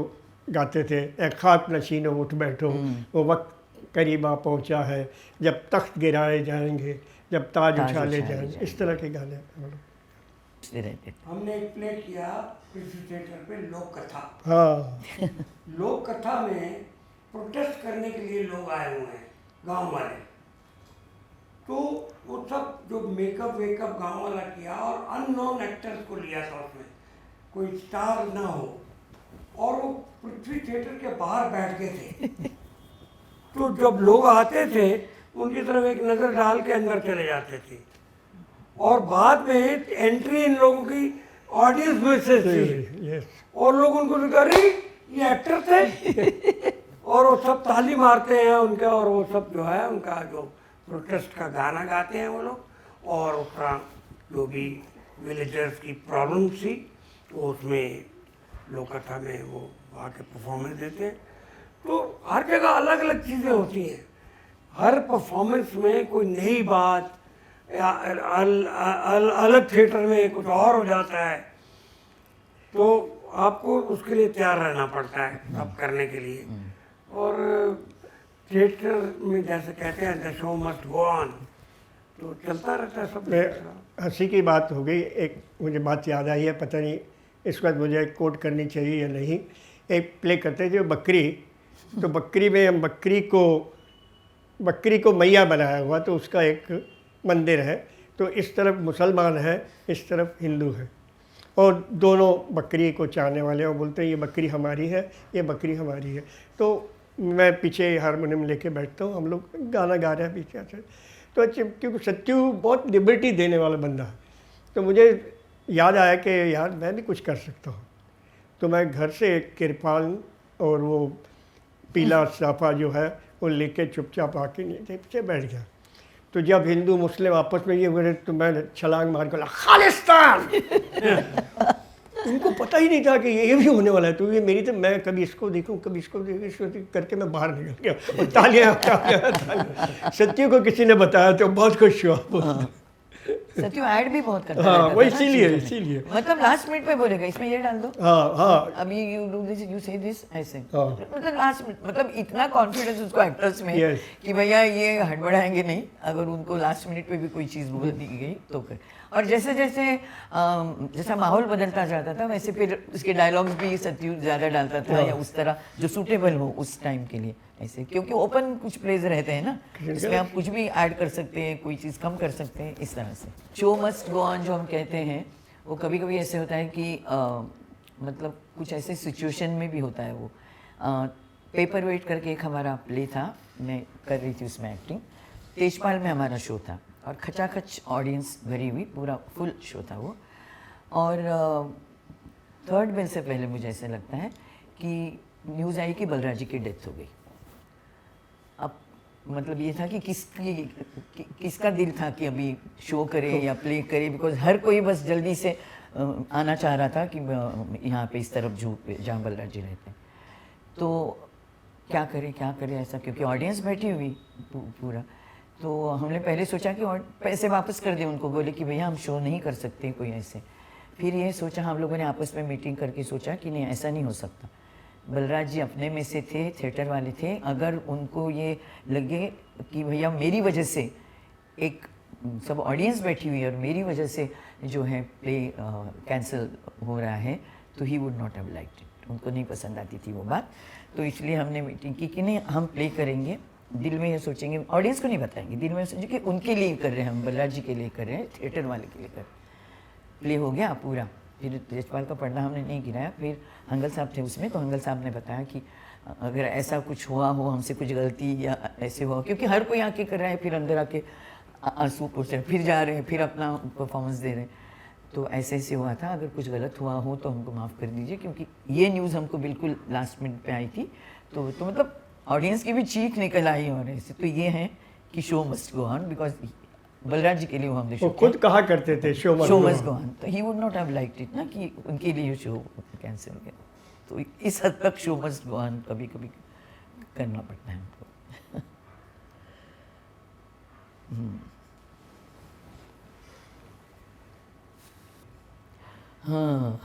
Speaker 9: गाते थे। एक खाक नशीनो उठ बैठो, वो वक्त करीब आ पहुँचा है, जब तख्त गिराए जाएंगे, जब ताज उछा ले जाएंगे, इस तरह के गाने
Speaker 10: रहते।
Speaker 8: हमने एक प्ले किया पृथ्वी थिएटर पे, लोक कथा।
Speaker 9: हाँ
Speaker 8: लोक कथा में प्रोटेस्ट करने के लिए लोग आए हुए हैं, गांव वाले। तो वो सब जो मेकअप वेकअप गांव वाला किया और अननोन एक्टर्स को लिया था उसमें, कोई स्टार ना हो, और वो पृथ्वी थिएटर के बाहर बैठ गए थे। तो जब लोग आते थे उनकी तरफ एक नज़र डाल के अंदर चले जाते थे, और बाद में एंट्री इन लोगों की ऑडियंस में से थी, और लोग उनको कह रहे ये एक्टर थे, और वो सब ताली मारते हैं उनका, और वो सब जो है उनका जो प्रोटेस्ट का गाना गाते हैं वो लोग, और उसका जो भी विलेजर्स की प्रॉब्लम थी तो उसमें लोक कथा में वो आके परफॉर्मेंस देते हैं। तो हर जगह अलग अलग चीज़ें होती हैं, हर परफॉर्मेंस में कोई नई बात, अलग थिएटर में कुछ और हो जाता है, तो आपको उसके लिए तैयार रहना पड़ता है सब करने के लिए। और थिएटर में जैसे कहते हैं the show must go on, तो चलता रहता है सब।
Speaker 9: हंसी की बात हो गई, एक मुझे बात याद आई है, पता नहीं इस बात मुझे कोट करनी चाहिए या नहीं। एक प्ले करते थे बकरी, तो बकरी में हम बकरी को मैया बनाया हुआ, तो उसका एक मंदिर है, तो इस तरफ मुसलमान है, इस तरफ हिंदू है, और दोनों बकरी को चाहने वाले हैं, और बोलते हैं ये बकरी हमारी है, ये बकरी हमारी है। तो मैं पीछे हारमोनियम लेके बैठता हूँ, हम लोग गाना गा रहे हैं पीछे से। तो अच्छा, क्योंकि सत्यू बहुत लिबर्टी देने वाला बंदा है, तो मुझे याद आया कि यार मैं भी कुछ कर सकता हूँ। तो मैं घर से एक किरपान और वो पीला साफा जो है वो लेके चुपचाप आके नीचे पीछे बैठ गया। तो जब हिंदू मुस्लिम आपस में ये हुए तो मैं छलांग मार कर खालिस्तान उनको पता ही नहीं था कि ये भी होने वाला है। तो ये मेरी तो मैं कभी इसको देखूं कभी इसको करके मैं बाहर निकल गया और तालियां। सत्यू को किसी ने बताया तो बहुत खुश हुआ।
Speaker 10: सत्यू ऐड भी बहुत करता
Speaker 9: हाँ,
Speaker 10: रहता
Speaker 9: वो
Speaker 10: था ना
Speaker 9: इसीलिए
Speaker 10: चीज़ों में।
Speaker 9: इसीलिए
Speaker 10: मतलब लास्ट मिनट पे बोलेगा इसमें ये डाल दो,
Speaker 9: हाँ हाँ
Speaker 10: अभी यू डू दिस यू से दिस, ऐसे
Speaker 9: हाँ।
Speaker 10: मतलब लास्ट मिनट, मतलब इतना कॉन्फिडेंस उसको एक्टर्स में
Speaker 9: Yes.
Speaker 10: कि भैया ये हड़बड़ाएंगे नहीं, अगर उनको लास्ट मिनट पे भी कोई चीज़ बोल दी गई तो कर। और जैसे जैसे जैसा माहौल बदलता जाता था वैसे फिर उसके डायलॉग्स भी सत्यू ज़्यादा डालता था या उस तरह जो सूटेबल हो उस टाइम के लिए, ऐसे क्योंकि ओपन कुछ प्लेज रहते हैं ना, इसमें आप कुछ भी ऐड कर सकते हैं, कोई चीज़ कम कर सकते हैं, इस तरह से। शो मस्ट गो ऑन जो हम कहते हैं वो कभी कभी ऐसे होता है कि मतलब कुछ ऐसे सिचुएशन में भी होता है वो। पेपर वेट करके एक हमारा प्ले था, मैं कर रही थी उसमें एक्टिंग, तेजपाल में हमारा शो था और खचाखच ऑडियंस भरी हुई, पूरा फुल शो था वो। और थर्ड बेल से पहले मुझे ऐसा लगता है कि न्यूज़ आई कि बलराज जी की डेथ हो गई। अब मतलब ये था कि किसका दिल था कि अभी शो करे या प्ले करे, बिकॉज हर कोई बस जल्दी से आना चाह रहा था कि यहाँ पे इस तरफ जहाँ बलराज जी रहते हैं। तो क्या करे ऐसा, क्योंकि ऑडियंस बैठी हुई पूरा। तो हमने पहले सोचा कि और पैसे वापस कर दें उनको, बोले कि भैया हम शो नहीं कर सकते कोई ऐसे। फिर ये सोचा, हम लोगों ने आपस में मीटिंग करके सोचा कि नहीं ऐसा नहीं हो सकता। बलराज जी अपने में से थे, थिएटर वाले थे, अगर उनको ये लगे कि भैया मेरी वजह से एक सब ऑडियंस बैठी हुई है और मेरी वजह से जो है प्ले कैंसिल हो रहा है, तो he would not have liked it, उनको नहीं पसंद आती थी वो बात। तो इसलिए हमने मीटिंग की कि नहीं हम प्ले करेंगे, दिल में ये सोचेंगे, ऑडियंस को नहीं बताएंगे, दिल में सोचेंगे कि उनके लिए कर रहे हैं, हम बलराज जी के लिए कर रहे हैं, थिएटर वाले के लिए कर रहे हैं। प्ले हो गया पूरा, फिर तेजपाल का पर्दा हमने नहीं गिराया। फिर हंगल साहब थे उसमें, तो हंगल साहब ने बताया कि अगर ऐसा कुछ हुआ हो, हमसे कुछ गलती या ऐसे हुआ, क्योंकि हर कोई आके कर रहा है, फिर अंदर आके आंसू पोछ रहे, फिर जा रहे हैं, फिर अपना परफॉर्मेंस दे रहे हैं, तो ऐसे ऐसे हुआ था, अगर कुछ गलत हुआ हो तो हमको माफ़ कर दीजिए, क्योंकि ये न्यूज़ हमको बिल्कुल लास्ट मिनट पे आई थी। तो मतलब ऑडियंस की भी चीख निकल आई और ऐसे। तो ये है कि show must go on, because Balraj ji के लिए वो हमने
Speaker 9: वो खुद कहा करते थे शो
Speaker 10: मस्ट गो ऑन, तो he would not have liked it ना कि उनके लिए शो कैंसिल हो गया। तो इस हद तक शो मस्ट गो ऑन कभी कभी करना पड़ता है हमको। हाँ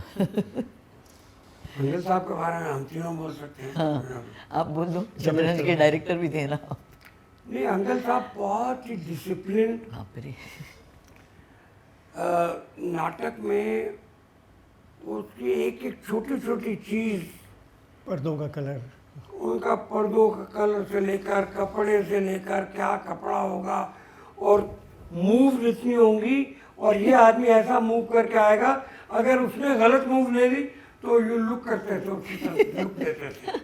Speaker 8: हंगल साहब के बारे में हम तीनों बोल सकते हैं।
Speaker 10: हाँ, आप बोल दो, शतरंज के डायरेक्टर भी थे ना।
Speaker 8: नहीं, हंगल साहब बहुत ही डिसिप्लिन,
Speaker 10: बाप रे।
Speaker 8: नाटक में उसकी एक एक छोटी छोटी चीज़,
Speaker 9: पर्दों का कलर,
Speaker 8: उनका पर्दों का कलर से लेकर कपड़े से लेकर क्या कपड़ा होगा और मूव जितनी होंगी, और ये आदमी ऐसा मूव करके आएगा, अगर उसने गलत मूव ले ली तो यू लुक करते थे, उसकी तरफ लुक देते थे,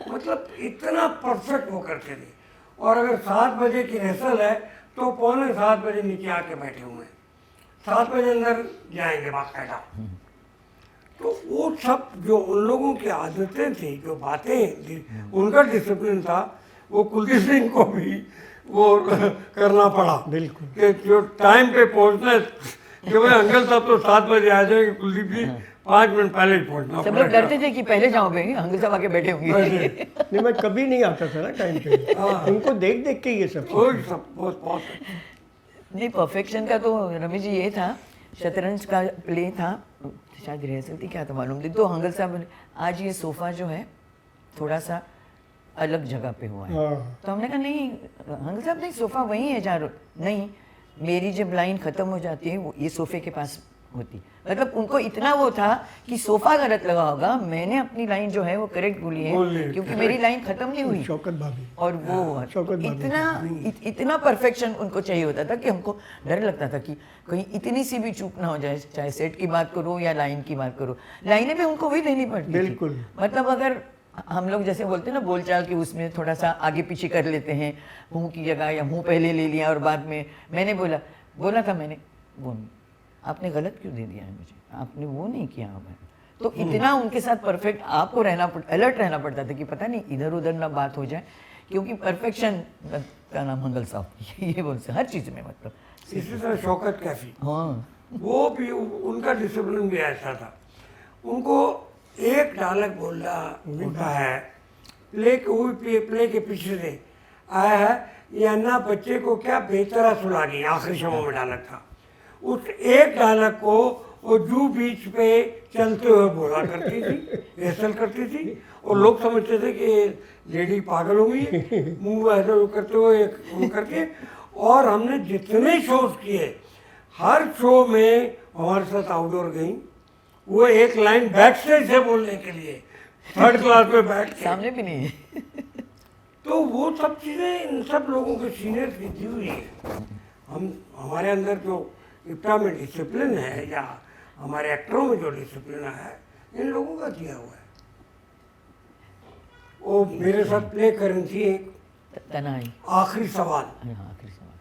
Speaker 8: मतलब इतना परफेक्ट वो करते थे। और अगर 7 बजे की रिहर्सल है तो 6:45 बजे नीचे आके बैठे हुए हैं, 7 बजे अंदर जाएंगे बाकायदा। तो वो सब जो उन लोगों की आदतें थी, जो बातें, उनका डिसिप्लिन था, वो कुलदीप सिंह को भी वो करना पड़ा।
Speaker 9: बिल्कुल,
Speaker 8: कि जो टाइम पे पहुंचना है, कि भाई अंकल साहब तो 7 बजे आ जाएंगे, कुलदीप जी 5 मिनट पहले ही पहुंचना।
Speaker 10: सब लोग डरते थे कि पहले जाओ भाई, अंकल साहब आके बैठे होंगे।
Speaker 9: नहीं मैं कभी नहीं आता था ना टाइम पे, उनको देख देख के ये सब
Speaker 8: बहुत
Speaker 10: नहीं, परफेक्शन का तो रमेश जी ये था, शतरंज का प्ले था, शायद रिहर्सल थी, क्या था मालूम नहीं। तो हंगल साहब ने आज ये सोफ़ा जो है थोड़ा सा अलग जगह पे हुआ है, तो हमने कहा नहीं हंगल साहब, नहीं सोफ़ा वही है जहाँ, नहीं मेरी जब लाइन ख़त्म हो जाती है वो ये सोफ़े के पास होती, मतलब उनको इतना वो था कि सोफ़ा गलत लगा होगा, मैंने अपनी लाइन जो है वो करेक्ट बोली है, क्योंकि मेरी लाइन ख़त्म नहीं हुई।
Speaker 9: शौकत भाभी
Speaker 10: और वो इतना परफेक्शन उनको चाहिए होता था कि हमको डर लगता था कि कहीं इतनी सी भी चूक ना हो जाए, चाहे सेट की बात करो या लाइन की बात करो, लाइनें भी उनको वही लेनी पड़ती।
Speaker 9: बिल्कुल,
Speaker 10: मतलब अगर हम लोग जैसे बोलते हैं ना बोलचाल कि उसमें थोड़ा सा आगे पीछे कर लेते हैं, हूँ की जगह या हूँ पहले ले लिया और बाद में मैंने बोला था मैंने वो नहीं, आपने गलत क्यों दे दिया है मुझे, आपने वो नहीं किया है। तो इतना उनके साथ परफेक्ट आपको अलर्ट रहना पड़ता था कि पता नहीं इधर उधर ना बात हो जाए, क्योंकि परफेक्शन का नाम मंगल साहब ये बोलते हर चीज़ में, मतलब
Speaker 8: इसी तरह शौकत कैफी,
Speaker 10: हाँ
Speaker 8: वो भी उनका डिसिप्लिन भी ऐसा था, उनको एक डायलॉग बोलना होता है, प्ले के पीछे से आया है, ये अन्ना बच्चे को क्या बेहतरा सुना गई, आखिरी शब्दों में डायलॉग था। उस एक डायलॉग को वो जू बीच पे चलते हुए बोला करती थी, रिहर्सल करती थी, और लोग समझते थे कि लेडी पागल हो गई है, मुंह ऐसे करते हुए करके। और हमने जितने शोज किए, हर शो में हमारे साथ आउटडोर गई, वो एक लाइन बैक स्टेज से बोलने के लिए 3rd क्लास में बैठ के,
Speaker 10: सामने भी नहीं है।
Speaker 8: तो वो सब चीज़ें इन सब लोगों के सीनियर्स की दी हुई है। हमारे अंदर जो इप्टा में डिसिप्लिन है या हमारे एक्टरों में जो डिसिप्लिन है, इन लोगों का दिया हुआ है। वो मेरे साथ प्ले करी थी एक
Speaker 10: तनाई,
Speaker 8: आखिरी सवाल।
Speaker 10: आखिरी सवाल,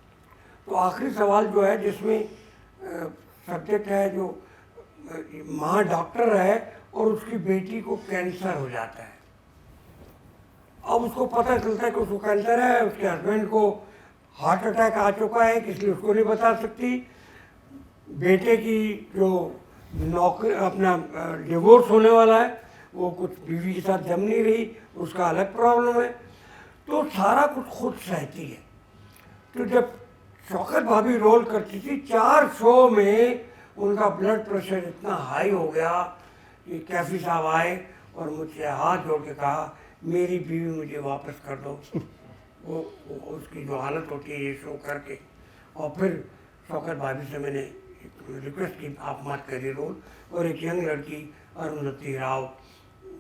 Speaker 8: तो आखिरी सवाल जो है जिसमें सब्जेक्ट है जो माँ डॉक्टर है और उसकी बेटी को कैंसर हो जाता है। अब उसको पता चलता है कि उसको कैंसर है, उसके हस्बैंड को हार्ट अटैक आ चुका है, इसलिए उसको नहीं बता सकती। बेटे की जो नौकरी अपना डिवोर्स होने वाला है, वो कुछ बीवी के साथ जम नहीं रही, उसका अलग प्रॉब्लम है, तो सारा कुछ खुद सहती है। तो जब शौकत भाभी रोल करती थी, 4 शो में उनका ब्लड प्रेशर इतना हाई हो गया कि कैफी साहब आए और मुझसे हाथ जोड़ के कहा, मेरी बीवी मुझे वापस कर दो। वो उसकी जो हालत होती है ये शो करके, और फिर शौकत भाभी से मैंने रिक्वेस्ट की, आप मत करिए रोल। और एक यंग लड़की अरुंधति राव,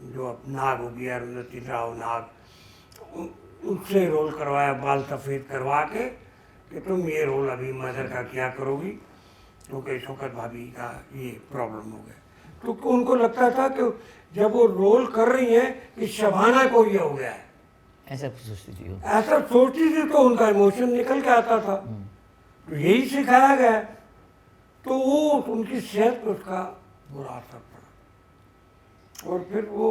Speaker 8: जो अब नाग हो गई, अरुंधति राव नाग, उससे रोल करवाया, बाल सफ़ेद करवा के कि तुम ये रोल अभी मदर का क्या करोगी, क्योंकि शौकत भाभी का ये प्रॉब्लम हो गया। तो उनको लगता था कि जब वो रोल कर रही हैं कि शबाना को ये हो गया है,
Speaker 10: ऐसा सोचती थी वो।
Speaker 8: ऐसा सोचती थी, तो उनका इमोशन निकल के आता था। तो यही सिखाया गया, तो वो उनकी सेहत पर उसका बुरा असर पड़ा, और फिर वो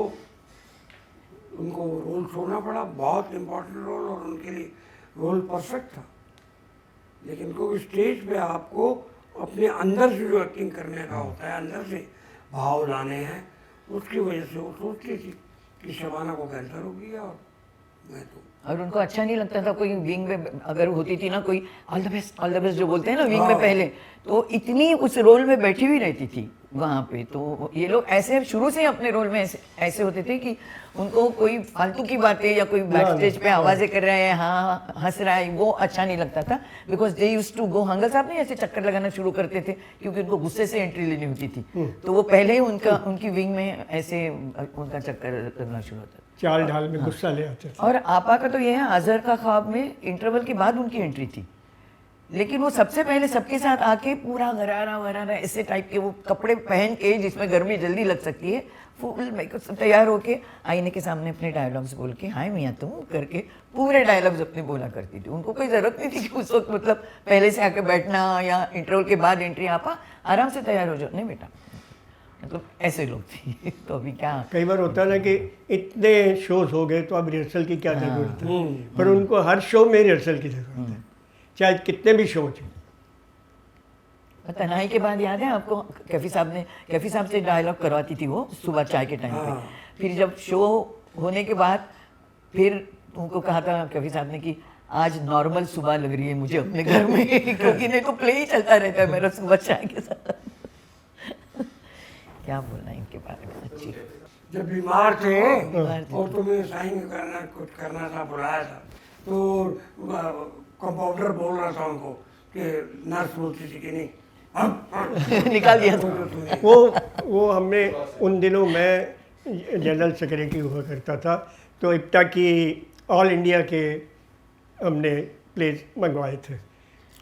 Speaker 8: उनको रोल छोड़ना पड़ा। बहुत इम्पोर्टेंट रोल, और उनके लिए रोल परफेक्ट था, लेकिन क्योंकि स्टेज पे आपको अपने अंदर से जो एक्टिंग करने का होता है, अंदर से भाव लाने हैं, उसकी वजह से वो सोचती थी कि शबाना को कैंसर हो गया, और मैं तो।
Speaker 10: और उनको अच्छा नहीं लगता था कोई विंग में अगर होती थी ना कोई ऑल द बेस्ट जो बोलते हैं ना विंग में पहले, तो इतनी उस रोल में बैठी हुई रहती थी वहाँ पे। तो ये लोग ऐसे शुरू से अपने रोल में ऐसे होते थे कि उनको कोई फालतू की बातें या कोई बैक स्टेज पे आवाज़ें कर रहे हैं, हाँ हंस रहा है, वो अच्छा नहीं लगता था। Because they use to go, Hangal साहब नहीं ऐसे चक्कर लगाना शुरू करते थे, क्योंकि उनको गुस्से से एंट्री लेनी होती थी, तो वो पहले ही उनकी विंग में ऐसे उनका चक्कर लगना शुरू होता था,
Speaker 9: चाल ढाल में गुस्सा ले आते थे।
Speaker 10: और आपा का तो ये है, अजहर का ख्वाब में इंटरवल के बाद उनकी एंट्री थी, लेकिन वो सबसे पहले सबके साथ आके पूरा गरारा वरारा ऐसे टाइप के वो कपड़े पहन के जिसमें गर्मी जल्दी लग सकती है, फुल मेकअप सब तैयार होके आईने के सामने अपने डायलॉग्स बोल के, हाय मियाँ तुम करके पूरे डायलॉग्स अपने बोला करती थी। उनको कोई ज़रूरत नहीं थी कि उस वक्त मतलब पहले से आके बैठना या इंटरवल के बाद एंट्री, आपा आराम से तैयार हो जाओ। नहीं बेटा, मतलब ऐसे लोग थे। तो अभी क्या,
Speaker 9: कई बार होता है ना कि इतने शोज हो गए तो अब रिहर्सल की क्या ज़रूरत है, पर उनको हर शो में रिहर्सल की ज़रूरत है, चाहे कितने भी शो थे।
Speaker 10: तनाई के बाद याद है आपको, कैफी साहब से डायलॉग करवाती थी वो सुबह चाय के टाइम पे। फिर जब शो होने के बाद फिर उनको कहा था कैफी साहब ने कि आज नॉर्मल सुबह लग रही है मुझे अपने घर में, क्योंकि नहीं तो प्ले ही चलता रहता है मेरा सुबह चाय के साथ। क्या बोलना है इनके बारे में। अच्छी
Speaker 8: जब बीमार थे और तुम्हें साइन करना कुछ करना था, बुलाया था, तो कंपाउंडर बोल रहा था उनको कि नर्स बोलती थी कि नहीं
Speaker 10: निकाल दिया था।
Speaker 9: वो हमने उन दिनों मैं जनरल सेक्रेटरी हुआ करता था, तो इप्टा की ऑल इंडिया के हमने प्लेस मंगवाए थे,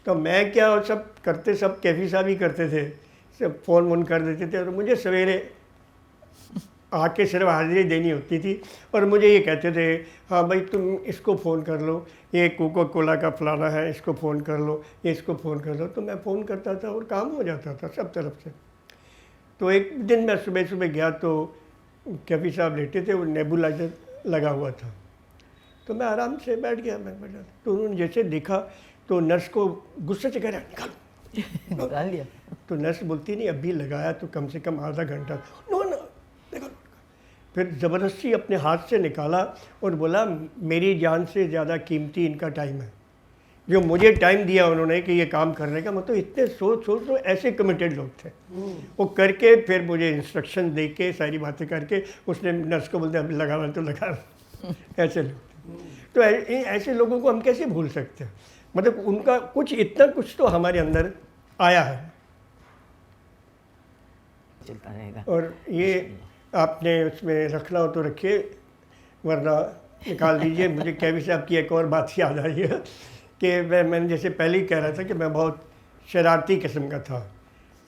Speaker 9: तो मैं क्या और सब करते, सब कैफी साहब ही करते थे, सब फ़ोन वोन कर देते थे, और मुझे सवेरे आके सिर्फ हाजिरी देनी होती थी और मुझे ये कहते थे हाँ भाई तुम इसको फ़ोन कर लो, ये कोको कोला का फलाना है, इसको फ़ोन कर लो, ये इसको फ़ोन कर लो। तो मैं फ़ोन करता था और काम हो जाता था सब तरफ से। तो एक दिन मैं सुबह सुबह गया तो कैफी साहब लेटे थे, वो नेबुलाइजर लगा हुआ था। तो मैं आराम से बैठ गया, मैं बैठा। तो उन्होंने जैसे देखा तो नर्स को गुस्से से कह रहा निकालो,
Speaker 10: निकाल लिया।
Speaker 9: तो नर्स बोलती नहीं अभी लगाया तो कम से कम आधा घंटा। नो नो देखो, फिर ज़बरदस्ती अपने हाथ से निकाला और बोला मेरी जान से ज़्यादा कीमती इनका टाइम है। जो मुझे टाइम दिया उन्होंने कि ये काम करने का, मतलब इतने सोच तो ऐसे कमिटेड लोग थे। वो करके फिर मुझे इंस्ट्रक्शन दे के सारी बातें करके उसने नर्स को बोलते अभी लगाना तो लगा। ऐसे लोग तो ऐसे लोगों को हम कैसे भूल सकते हैं? मतलब उनका कुछ इतना कुछ तो हमारे अंदर आया है।
Speaker 10: चलता रहेगा।
Speaker 9: और ये आपने उसमें रखना हो तो रखिए, वरना निकाल दीजिए। मुझे कैफी साहब की एक और बात याद आई है कि मैंने जैसे पहले ही कह रहा था कि मैं बहुत शरारती किस्म का था,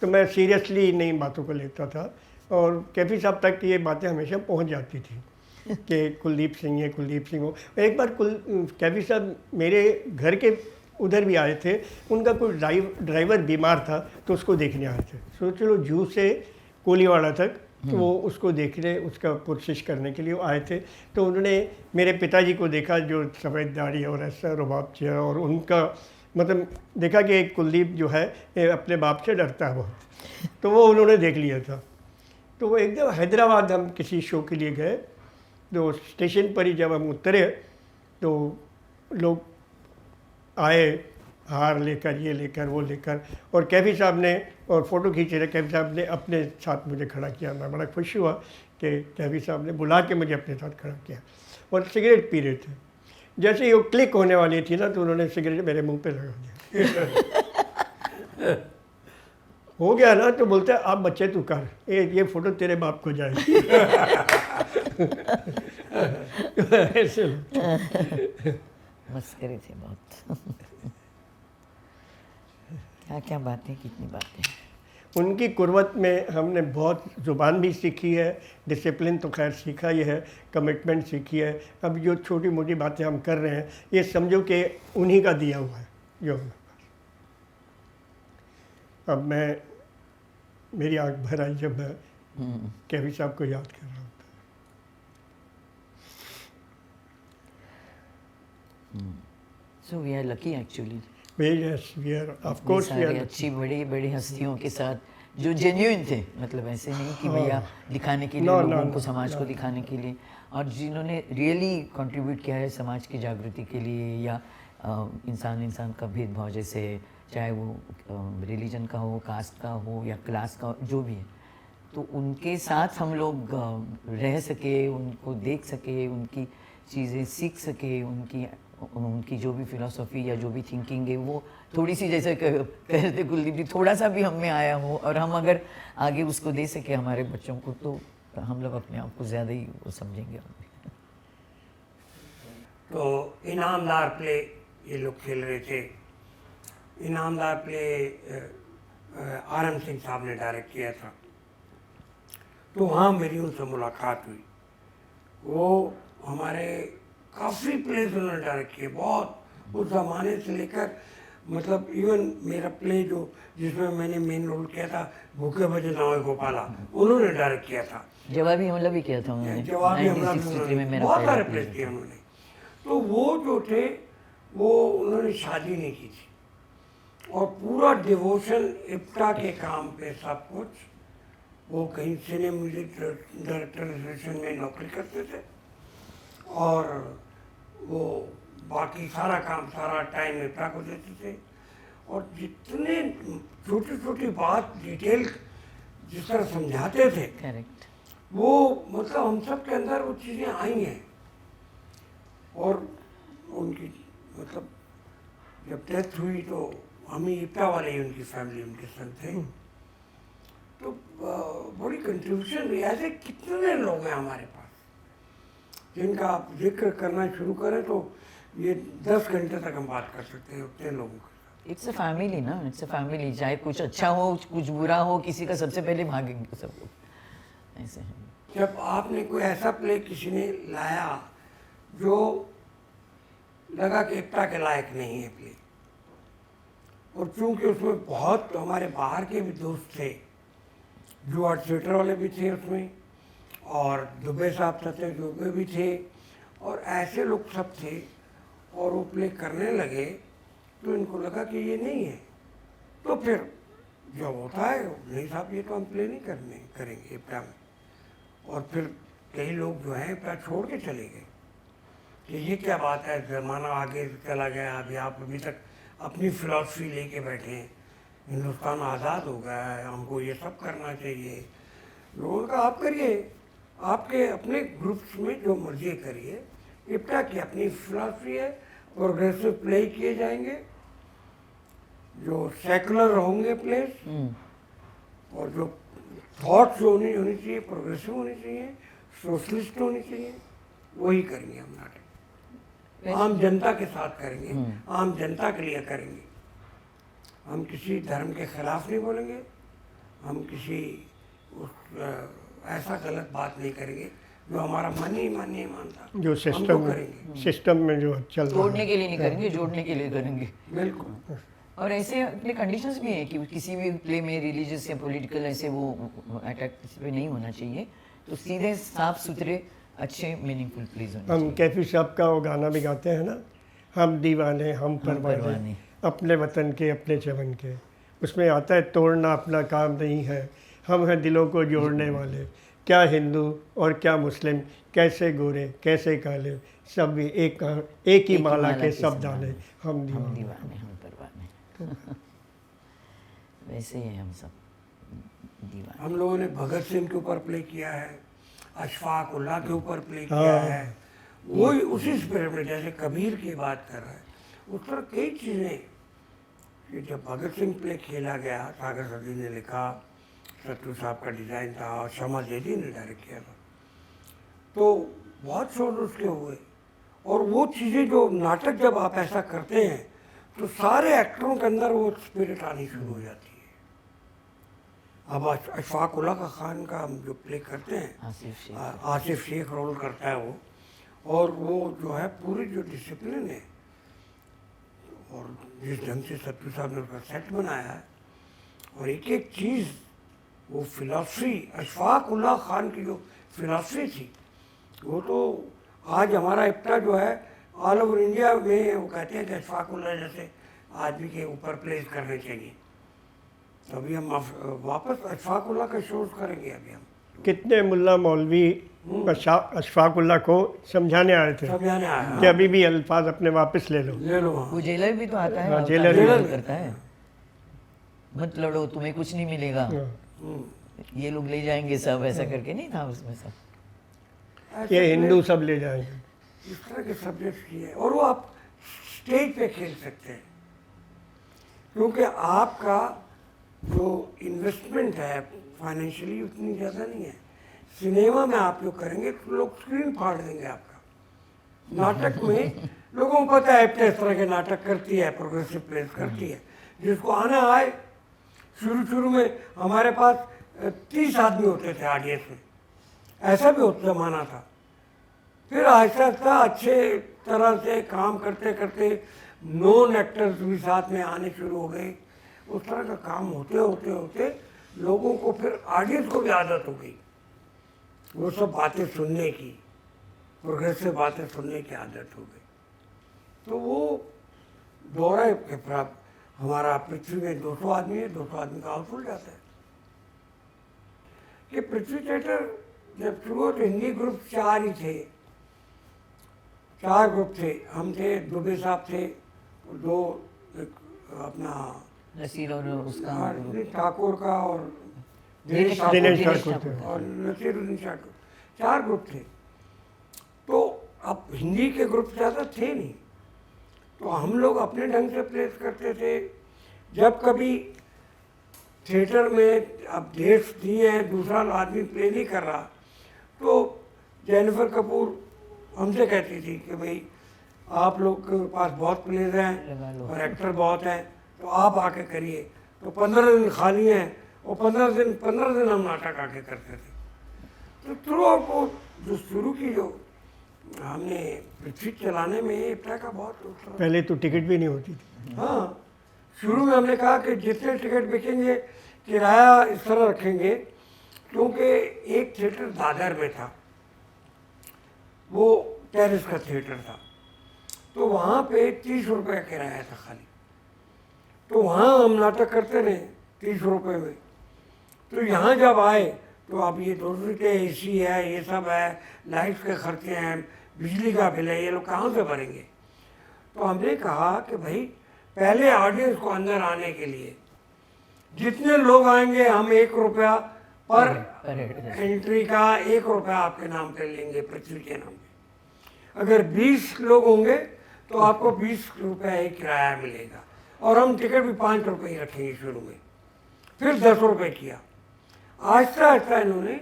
Speaker 9: तो मैं सीरियसली नई बातों को लेता था और कैफी साहब तक ये बातें हमेशा पहुंच जाती थी कि कुलदीप सिंह है, कुलदीप सिंह हो। एक बार कैफी साहब मेरे घर के उधर भी आए थे, उनका कोई ड्राइवर बीमार था तो उसको देखने आए थे। तो चलो जू से कोलीवाड़ा तक तो वो उसको देखने, उसका पुरसिश करने के लिए वो आए थे। तो उन्होंने मेरे पिताजी को देखा जो सफ़ेद दाढ़ी और ऐसा रुबाब चेहरा, और उनका मतलब देखा कि एक कुलदीप जो है ये अपने बाप से डरता है बहुत। तो वो उन्होंने देख लिया था। तो वो एकदम हैदराबाद हम किसी शो के लिए गए, तो स्टेशन पर ही जब हम उतरे तो लोग आए हार लेकर, ये लेकर, वो लेकर, और कैफी साहब ने और फ़ोटो खींच रहे। कैफी साहब ने अपने साथ मुझे खड़ा किया। मैं बड़ा खुश हुआ कि कैफी साहब ने बुला के मुझे अपने साथ खड़ा किया और सिगरेट पी रहे थे। जैसे ही वो क्लिक होने वाली थी ना तो उन्होंने सिगरेट मेरे मुंह पे लगा दिया। हो गया ना तो बोलते हैं आप बच्चे तू कर, ये फ़ोटो तेरे बाप को जाएगी। ऐसे
Speaker 10: मस्करी थे बहुत। क्या क्या बातें, कितनी बातें।
Speaker 9: उनकी कुर्बत में हमने बहुत ज़ुबान भी सीखी है, डिसिप्लिन तो खैर सीखा ही है, कमिटमेंट सीखी है। अब जो छोटी मोटी बातें हम कर रहे हैं ये समझो कि उन्हीं का दिया हुआ है जो हमारे पास। अब मेरी आँख भर आई जब मैं कैफी साहब को याद कर रहा हूँ।
Speaker 10: So we are lucky actually.
Speaker 9: Yes, we are, of course we are lucky.
Speaker 10: अच्छी बड़ी बड़ी हस्तियों के साथ जो जेन्युइन थे, मतलब ऐसे नहीं कि भैया दिखाने के लिए, लोगों को, समाज को दिखाने के लिए, और जिन्होंने रियली कंट्रीब्यूट किया है समाज की जागृति के लिए, या इंसान का भेदभाव, जैसे चाहे वो रिलीजन का हो, कास्ट का हो या क्लास का, जो भी है, तो उनके साथ हम लोग रह सके, उनको देख सके, उनकी चीज़ें सीख सके, उनकी जो भी फिलॉसफी या जो भी थिंकिंग है वो थोड़ी सी, जैसे कहते कुलदीप जी, थोड़ा सा भी हम में आया हो और हम अगर आगे उसको दे सके हमारे बच्चों को, तो हम लोग अपने आप को ज़्यादा ही वो समझेंगे।
Speaker 8: तो इनामदार प्ले ये लोग खेल रहे थे। इनामदार प्ले RM सिंह साहब ने डायरेक्ट किया था। तो वहाँ मेरी उनसे मुलाकात हुई। वो हमारे काफ़ी प्लेस उन्होंने डायरेक्ट किए, बहुत उस ज़माने से लेकर, मतलब इवन मेरा प्ले जो जिसमें मैंने मेन रोल किया था, भूखे भजन नाव गोपाला, उन्होंने डायरेक्ट किया था।
Speaker 10: जवाबी हमला भी किया था उन्होंने,
Speaker 8: जवाबी हमला में बहुत सारे प्लेस किए उन्होंने। तो वो जो थे वो उन्होंने शादी नहीं की थी और पूरा डिवोशन इप्टा के काम पे सब कुछ। वो कहीं सिने म्यूजिक डायरेक्टर एसोसिएशन में नौकरी करते थे और वो बाकी सारा काम, सारा टाइम इप्टा को देते थे। और जितने छोटी छोटी बात डिटेल जिस तरह समझाते थे,
Speaker 10: करेक्ट,
Speaker 8: वो मतलब हम सब के अंदर वो चीज़ें आई हैं। और उनकी मतलब जब डेथ हुई तो हम ही इप्टा वाले ही उनकी फैमिली उनके संग थे। तो बड़ी कंट्रीब्यूशन हुई। ऐसे कितने लोग हैं हमारे पास जिनका आप जिक्र करना शुरू करें तो ये 10 घंटे तक हम बात कर सकते हैं उतने लोगों का।
Speaker 10: इट्स अ फैमिली ना, इट्स अ फैमिली। चाहे कुछ अच्छा हो, कुछ बुरा हो, किसी का सबसे पहले भागेंगे सब लोग, ऐसे हैं।
Speaker 8: जब आपने कोई ऐसा प्ले किसी ने लाया जो लगा कि इप्टा के लायक नहीं है प्ले, और चूंकि उसमें बहुत हमारे बाहर के भी दोस्त थे, जो आर्ट थिएटर वाले भी थे उसमें, और दुबे साहब सत्य दुबे भी थे, और ऐसे लोग सब थे, और वो प्ले करने लगे तो इनको लगा कि ये नहीं है। तो फिर जो होता है नहीं साहब ये तो हम प्ले नहीं करेंगे इप्टा में। और फिर कई लोग जो हैं इप्टा छोड़ के चले गए कि ये क्या बात है, ज़माना आगे चला गया, अभी आप अभी तक अपनी फिलॉसफी लेके बैठे हैं, हिंदुस्तान आज़ाद हो गया है, हमको ये सब करना चाहिए। लोगों का आप करिए, आपके अपने ग्रुप्स में जो मर्जी करिए, इप्टा की अपनी फिलॉसफी है, प्रोग्रेसिव प्ले किए जाएंगे, जो सेकुलर होंगे प्लेस, और जो थॉट्स जो होनी चाहिए प्रोग्रेसिव होनी चाहिए, सोशलिस्ट होनी चाहिए, वही करेंगे हम नाटक। आम जनता के साथ करेंगे, आम जनता के लिए करेंगे। हम किसी धर्म के खिलाफ नहीं बोलेंगे, हम किसी ऐसा गलत बात नहीं करेंगे जो हमारा मन ही नहीं मानता,
Speaker 9: जो सिस्टम में जो चल रहा है,
Speaker 10: तोड़ने के लिए नहीं करेंगे, जोड़ने के लिए करेंगे।
Speaker 8: बिल्कुल।
Speaker 10: और ऐसे अपने कंडीशंस भी हैं कि किसी भी प्ले में रिलीजियस या पॉलिटिकल ऐसे वो अटैक किसी पे नहीं होना चाहिए, तो सीधे साफ सुथरे अच्छे मीनिंगफुल प्लेज होने
Speaker 9: हम कैफी साहब का वो गाना भी गाते हैं ना, हम दीवाने हम परवाने, अपने वतन के अपने चमन के। उसमें आता है तोड़ना अपना काम नहीं है, हम हैं दिलों को जोड़ने वाले, क्या हिंदू और क्या मुस्लिम, कैसे गोरे कैसे काले, सब भी एक ही माला के सब दाने, हम दीवाने
Speaker 10: हम परवाने। वैसे ही हम सब दीवाने।
Speaker 8: हम लोगों ने भगत सिंह के ऊपर प्ले किया है, अशफाक उल्लाह के ऊपर प्ले किया है, वही उसी स्पिरिट में, जैसे कबीर की बात कर रहे हैं, उस तरह कई चीज़ें कि जब भगत सिंह प्ले खेला गया, सागर सदी ने लिखा, सत्तू साहब का डिज़ाइन था, और शमा जेदी ने डायरेक्ट किया था, तो बहुत शोर उसके हुए। और वो चीज़ें जो नाटक जब आप ऐसा करते हैं तो सारे एक्टरों के अंदर वो स्पिरिट आनी शुरू हो जाती है। अब अशफाक उल्लाह खान का हम जो प्ले करते हैं, आसिफ शेख रोल करता है वो, और वो जो है पूरी जो डिसिप्लिन है और जिस ढंग से सत्तू साहब ने उसका सेट बनाया है, और एक एक चीज़ वो फिलॉसफी, अशफाक उल्लाह खान की जो फिलॉसफी थी, वो तो आज हमारा इप्टा जो है ऑल ओवर इंडिया में वो कहते हैं कि अशफाक उल्लाह जैसे आदमी के ऊपर प्लेस करने चाहिए। तो अभी हम वापस अशफाक उल्लाह का शोज करेंगे। अभी हम
Speaker 9: कितने मुल्ला मौलवी अशफाक उल्लाह को समझाने आए थे कि अभी भी अल्फाज अपने वापस ले लो।
Speaker 10: वो जेलर भी तो आता है, जेलर करता है, मत लड़ो तुम्हें कुछ नहीं मिलेगा, ये लोग ले जाएंगे सब, ऐसा करके नहीं था उसमें सब,
Speaker 9: ये हिंदू सब ले जाएंगे,
Speaker 8: इस तरह के सब्जेक्ट किए। और वो आप स्टेज पे खेल सकते हैं, क्योंकि आपका जो इन्वेस्टमेंट है फाइनेंशियली उतनी ज़्यादा नहीं है। सिनेमा में आप जो करेंगे तो लोग स्क्रीन फाड़ देंगे आपका। नाटक में लोगों को पता है इस तरह के नाटक करती है, प्रोग्रेसिव प्लेस करती है, जिसको आना आए। शुरू में हमारे पास 30 आदमी होते थे ऑडियंस में, ऐसा भी होता ज़माना था। फिर आहिस्ता आहिस्ता अच्छे तरह से काम करते करते नॉन एक्टर्स भी साथ में आने शुरू हो गए। उस तरह का काम होते होते होते लोगों को, फिर ऑडियंस को भी आदत हो गई वो सब बातें सुनने की, प्रोग्रेसिव बातें सुनने की आदत हो गई। तो वो दौरा हमारा पृथ्वी में 200 आदमी है, 200 आदमी का हाउसफुल जाता है। कि पृथ्वी थिएटर जब शुरू हो तो हिंदी ग्रुप 4 ही थे, 4 ग्रुप थे। हम थे, दुबे साहब थे, 2 अपना
Speaker 10: नसीर और उसका
Speaker 8: ठाकुर का और
Speaker 9: दिनेश ठाकुर
Speaker 8: और नसीरुद्दीन ठाकुर, 4 ग्रुप थे। तो अब हिंदी के ग्रुप ज़्यादा थे नहीं, तो हम लोग अपने ढंग से प्लेस करते थे। जब कभी थिएटर में अब डेट्स दिए हैं, दूसरा आदमी प्ले नहीं कर रहा, तो जेनिफर कपूर हमसे कहती थी कि भाई आप लोग के पास बहुत प्लेज हैं और एक्टर बहुत हैं, तो आप आके करिए। तो 15 दिन खाली हैं, और 15 दिन हम नाटक आके करते थे। तो थ्रू आउट वो जो शुरू की जो हमने पृथ्वी चलाने में इप्टा का बहुत रोल था।
Speaker 9: पहले तो टिकट भी नहीं होती थी।
Speaker 8: हाँ, शुरू में हमने कहा कि जितने टिकट बिकेंगे किराया इस तरह रखेंगे, क्योंकि एक थिएटर दादर में था, वो टेरेस का थिएटर था, तो वहाँ पे 30 रुपये किराया था खाली। तो वहाँ हम नाटक करते रहे 30 रुपये में। तो यहाँ जब आए तो अब ये दूसरे के AC है, ये सब है, लाइट्स के खर्चे हैं, बिजली का बिल है, ये लोग कहाँ से भरेंगे। तो हमने कहा कि भाई पहले ऑडियंस को अंदर आने के लिए जितने लोग आएंगे हम 1 रुपया पर एंट्री का 1 रुपया आपके नाम पे लेंगे, पृथ्वी के नाम पे। अगर 20 लोग होंगे तो आपको 20 रुपया ही किराया मिलेगा, और हम टिकट भी 5 रुपये ही रखेंगे शुरू में, फिर 10 रुपये किया। आहिस्ता आहिस्ता इन्होंने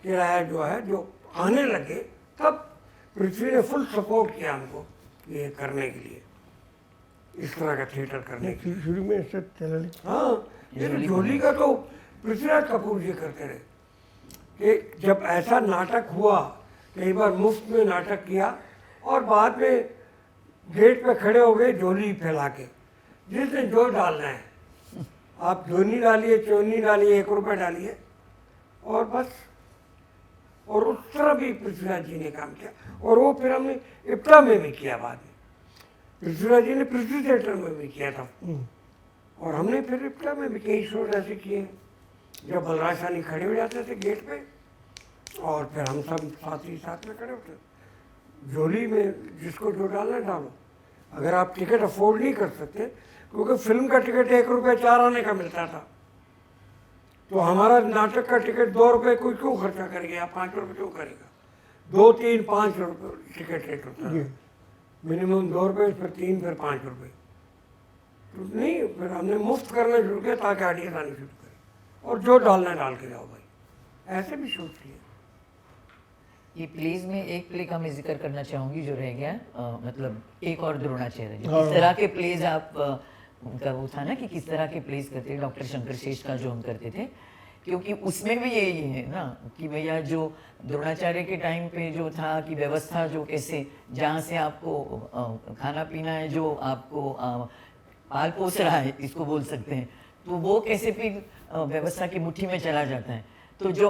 Speaker 8: किराया जो है जो आने लगे, तब पृथ्वी ने फुल सपोर्ट किया हमको ये करने के लिए, इस तरह का थिएटर करने के लिए।
Speaker 9: शुरू में सब चला लेकिन
Speaker 8: हाँ, ये तो झोली का तो पृथ्वीराज कपूर जी करते रहे कि जब ऐसा नाटक हुआ, कई बार मुफ्त में नाटक किया और बाद में गेट पे खड़े हो गए झोली फैला के, जिसने जो डालना है आप धोनी डालिए, चोनी डालिए, 1 रुपये डालिए और बस। और उस तरह भी पृथ्वीराज जी ने काम किया, और वो फिर हमने इप्टा में भी किया बाद में। पृथ्वीराज जी ने पृथ्वी थिएटर में भी किया था, और हमने फिर इप्टा में भी कई शोज ऐसे किए हैं जब बलराज साहनी खड़े हो जाते थे गेट पे, और फिर हम सब साथी साथ में खड़े होते। झोली में जिसको जो डालना डालो। अगर आप टिकट अफोर्ड नहीं कर सकते, क्योंकि फिल्म का टिकट 1 रुपये 4 आने का मिलता था, तो हमारा नाटक का टिकट 2 रुपये कोई क्यों खर्चा करेगा, 5 रुपये क्यों करेगा। 2, 3, 5 रुपये टिकट रेट होता है, मिनिमम 2 रुपये, फिर 3, फिर 5 रुपये। तो नहीं, फिर हमने मुफ्त करना शुरू किया ताकि ऑडियंस आनी शुरू करे, और जो डालना डाल के जाओ भाई। ऐसे भी सोच लिए।
Speaker 10: ये प्लेज में एक प्ले का मैं जिक्र करना चाहूँगी जो रह गया, मतलब एक और द्रोणाचार्य जी। किस तरह के प्लेज आप उनका वो था ना कि किस तरह के प्लेज करते थे, डॉक्टर शंकर श्रेष्ठ का जो हम करते थे, क्योंकि उसमें भी यही है ना कि भैया जो द्रोणाचार्य के टाइम पे जो था कि व्यवस्था जो कैसे, जहाँ से आपको खाना पीना है, जो आपको पाल पोस रहा है इसको बोल सकते हैं, तो वो कैसे फिर व्यवस्था की मुट्ठी में चला जाता है। तो जो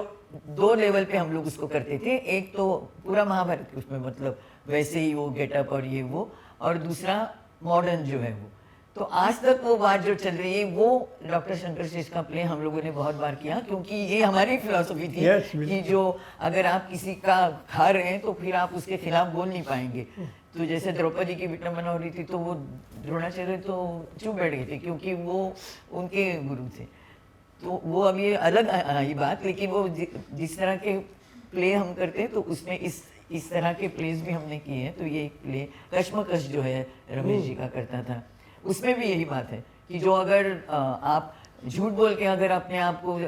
Speaker 10: 2 लेवल पे हम लोग उसको करते थे, एक तो पूरा महाभारत उसमें मतलब वैसे ही वो गेटअप और ये वो, और दूसरा मॉडर्न जो है वो। तो आज तक वो बात जो चल रही है वो डॉक्टर शंकर श्रेष्ठ का प्ले हम लोगों ने बहुत बार किया, क्योंकि ये हमारी फिलॉसफी थी कि जो अगर आप किसी का खा रहे हैं तो फिर आप उसके खिलाफ बोल नहीं पाएंगे। तो जैसे द्रौपदी की विटंबना हो रही थी तो वो द्रोणाचार्य तो चुप बैठ गए थे क्योंकि वो उनके गुरु थे। तो वो अब ये अलग आई बात, लेकिन वो जिस तरह के प्ले हम करते हैं तो उसमें इस तरह के प्लेस भी हमने किए हैं। तो ये एक प्ले कश्मकश जो है रमेश जी का करता था, उसमें भी यही बात है कि जो अगर आप झूठ बोल के अगर अपने आप को